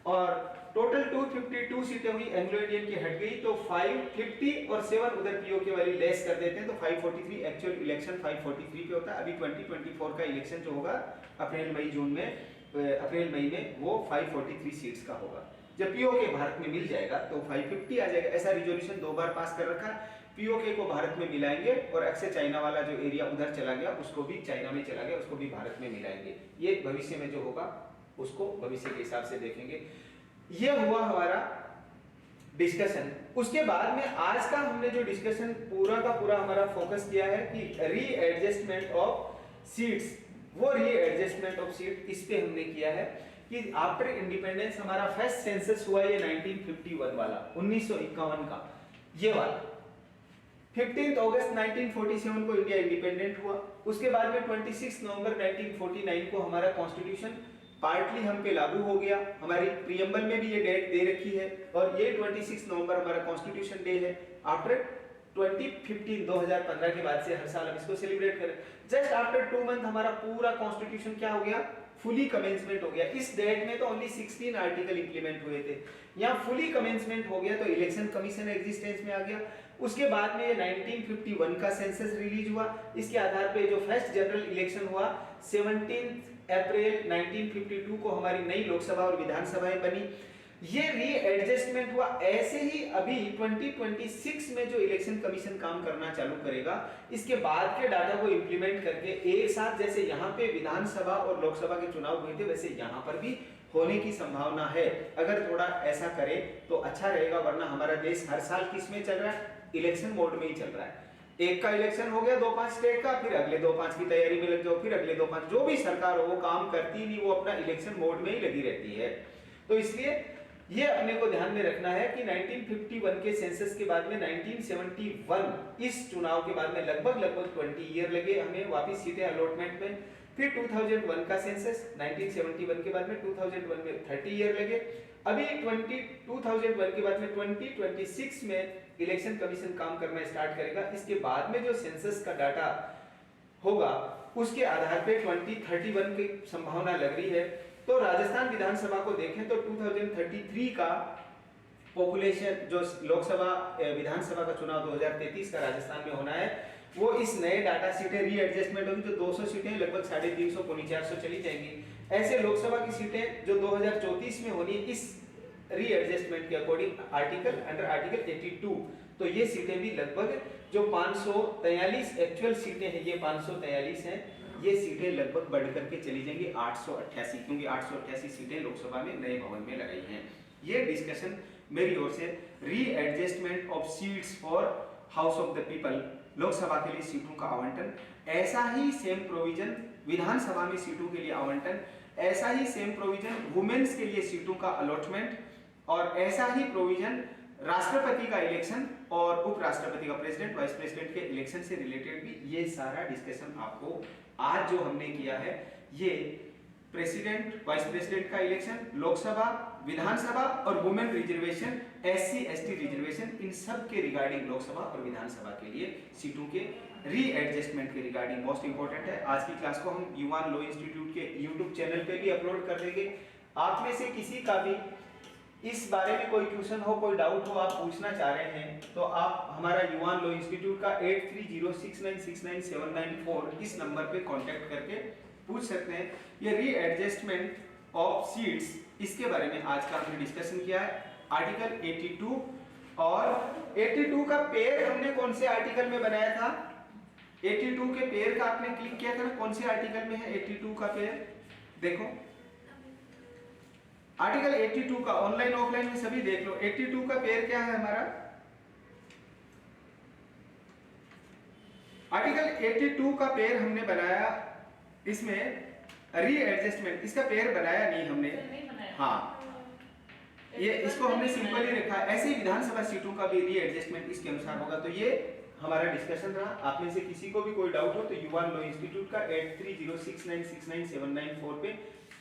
और टोटल 252 सीटें हुई, एंग्लो इंडियन की हट गई, तो 550 और 7 उधर पीओके वाली लेस कर देते हैं, तो 543 एक्चुअल इलेक्शन 543 पे होता है। अभी 2024 का इलेक्शन जो होगा अप्रैल मई में वो 543 सीट्स का होगा। जब पीओके भारत में मिल जाएगा तो 550 आ जाएगा। ऐसा रिजोल्यूशन 2 बार पास कर रखा है। पीओके को भारत में मिलाएंगे और अक्सर चाइना वाला जो एरिया उधर चला गया उसको भी चाइना में चला गया, उसको भी भारत में मिलाएंगे। ये भविष्य में जो होगा उसको भविष्य के हिसाब से देखेंगे। ये हुआ हमारा डिस्कशन। उसके बाद में आज का हमने जो डिस्कशन पूरा का पूरा हमारा फोकस किया है कि रीएडजस्टमेंट ऑफ सीट्स, वो रीएडजस्टमेंट ऑफ सीट इस पे हमने किया है कि आफ्टर इंडिपेंडेंस हमारा फर्स्ट सेंसस हुआ ये 1951 वाला, 1951 का ये वाला। 15 अगस्त 1947 को इंडिया इंडिपेंडेंट हुआ। उसके बाद में 26 नवंबर 1949 को हमारा कॉन्स्टिट्यूशन पार्टली हम पे लागू हो गया। हमारी प्रीएम्बल में भी ये डेट दे रखी है और ये 26 नवंबर हमारा कॉन्स्टिट्यूशन डे है। आफ्टर 2015 के बाद से हर साल हम इसको सेलिब्रेट करें। जस्ट आफ्टर 2 मंथ हमारा पूरा कॉन्स्टिट्यूशन क्या हो गया, फुली कमेंसमेंट हो गया। इस डेट में तो ओनली 16 आर्टिकल इंप्लीमेंट हुए थे, यहाँ फुली कमेंसमेंट हो गया, तो इलेक्शन कमीशन एग्जिस्टेंस में आ गया। उसके बाद में ये 1951 का सेंसस रिलीज हुआ। इसके आधार पे जो फर्स्ट जनरल इलेक्शन हुआ 17 अप्रैल 1952 को हमारी नई लोकसभा और विधानसभाएं बनी। ये रीएडजस्टमेंट हुआ। ऐसे ही अभी 2026 में जो इलेक्शन कमीशन काम करना चालू करेगा, इसके बाद के डाटा को इंप्लीमेंट करके एक साथ जैसे यहाँ पे विधानसभा और लोकसभा के चुनाव हुए थे वैसे यहाँ पर भी होने की संभावना है। अगर थोड़ा ऐसा करे तो अच्छा रहेगा, वरना हमारा देश हर साल किस में चल रहा है, इलेक्शन मोड में ही चल रहा है। एक का इलेक्शन हो गया 2-5 स्टेट का, फिर अगले 2-5 की तैयारी में लग जाओ, फिर अगले 2-5, जो भी सरकार हो वो काम करती नहीं, वो अपना इलेक्शन मोड में ही लगी रहती है। तो इसलिए ये अपने को ध्यान में रखना है कि 1951 के सेंसस के बाद में 1971 इस चुनाव के बाद में लगभग 20 ईयर लगे हमें वापस सीटें अलॉटमेंट में। फिर 2001 का सेंसस 1971 के बाद में 2001 में 30 ईयर लगे। अभी 2001 के बाद में 2026 में इलेक्शन कमीशन काम करना स्टार्ट करेगा। इसके बाद में जो सेंसस का डाटा होगा उसके आधार पे 2031 की संभावना लग रही है। तो राजस्थान विधानसभा को देखें तो 2033 का पॉपुलेशन, जो लोकसभा विधानसभा का चुनाव 2033 का राजस्थान में होना है, वो इस नए डाटा सीटें रीएडजस्टमेंट होगी। जो 200 सीटें लगभग 350 पौनी 400 चली जाएंगी। ऐसे लोकसभा की सीटें जो 2034 में होनी है इस रीएडजस्टमेंट के अकॉर्डिंग अंडर आर्टिकल 82, तो ये सीटें भी लगभग जो 543 एक्चुअल सीटें हैं, ये 543 हैं, ये सीटें लगभग बढ़ करके चली जाएंगी 888, क्योंकि 888 सीटें लोकसभा में नए भवन में लगाई हैं। ये डिस्कशन मेरी ओर से readjustment of seats for house of the people, Lok Sabha के लिए सीटों का आवंटन, ऐसा ही सेम प्रोविजन विधानसभा में सीटों के लिए आवंटन, ऐसा ही सेम प्रोविजन वुमेन्स के लिए सीटों का अलॉटमेंट, और ऐसा ही प्रोविजन राष्ट्रपति का इलेक्शन और उपराष्ट्रपति का प्रेसिडेंट वाइस प्रेसिडेंट के इलेक्शन से रिलेटेड भी। ये सारा डिस्कशन आपको आज जो हमने किया है, ये प्रेसिडेंट वाइस प्रेसिडेंट का इलेक्शन, लोकसभा, विधानसभा और women reservation, SC ST reservation, इन सब के रिगार्डिंग लोकसभा और विधानसभा के लिए सीटों के रीएडजस्टमेंट के रिगार्डिंग मोस्ट इंपोर्टेंट है। आज की क्लास को हम युवान लॉ इंस्टीट्यूट के YouTube चैनल पे भी अपलोड कर देंगे। आप में से किसी का भी इस बारे में कोई क्वेश्चन हो, कोई डाउट हो, आप पूछना चाह रहे हैं, तो आप हमारा युवान लॉ इंस्टीट्यूट का 8306969794 इस नंबर पे कांटेक्ट करके पूछ सकते हैं। ये रीएडजस्टमेंट ऑफ सीट्स, इसके बारे में आज का हमने डिस्कशन किया है। आर्टिकल 82 और 82 का पेयर हमने कौन से आर्टिकल में बनाया था? 82 के पेयर का आपने क्लिक किया था ना, कौन से आर्टिकल में है 82 का पेयर? देखो आर्टिकल 82 का, ऑनलाइन ऑफलाइन में सभी देख लो। 82 का पेयर क्या है हमारा? आर्टिकल 82 का पेयर हमने बनाया, इसमें रीएडजस्टमेंट, इसका पेयर बनाया नहीं हमने, हाँ, ये इसको हमने सिंपल ही रखा है। ऐसे ही विधानसभा सीटों का भी रीएडजस्टमेंट इसके अनुसार होगा। तो ये हमारा डिस्कशन रहा। आप में से किसी को भी कोई डाउट हो तो युवान लॉ इंस्टीट्यूट का 8306969794 पे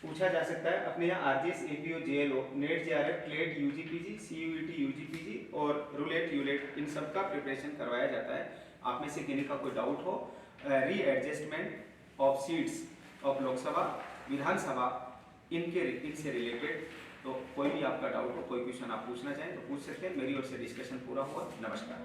पूछा जा सकता है। अपने यहाँ RGS APO JLO NET JRF CLAT UGPG CUET UGPG और रूलेट यूलेट इन सब का प्रिपरेशन करवाया जाता है। आप में से किसी का कोई डाउट हो readjustment of seats of Lok Sabha Vidhan Sabha इनसे रिलेटेड, तो कोई भी आपका डाउट हो, कोई क्वेश्चन आप पूछना चाहें तो पूछ सकते हैं। मेरी ओर से डिस्कशन पूरा हुआ। नमस्कार।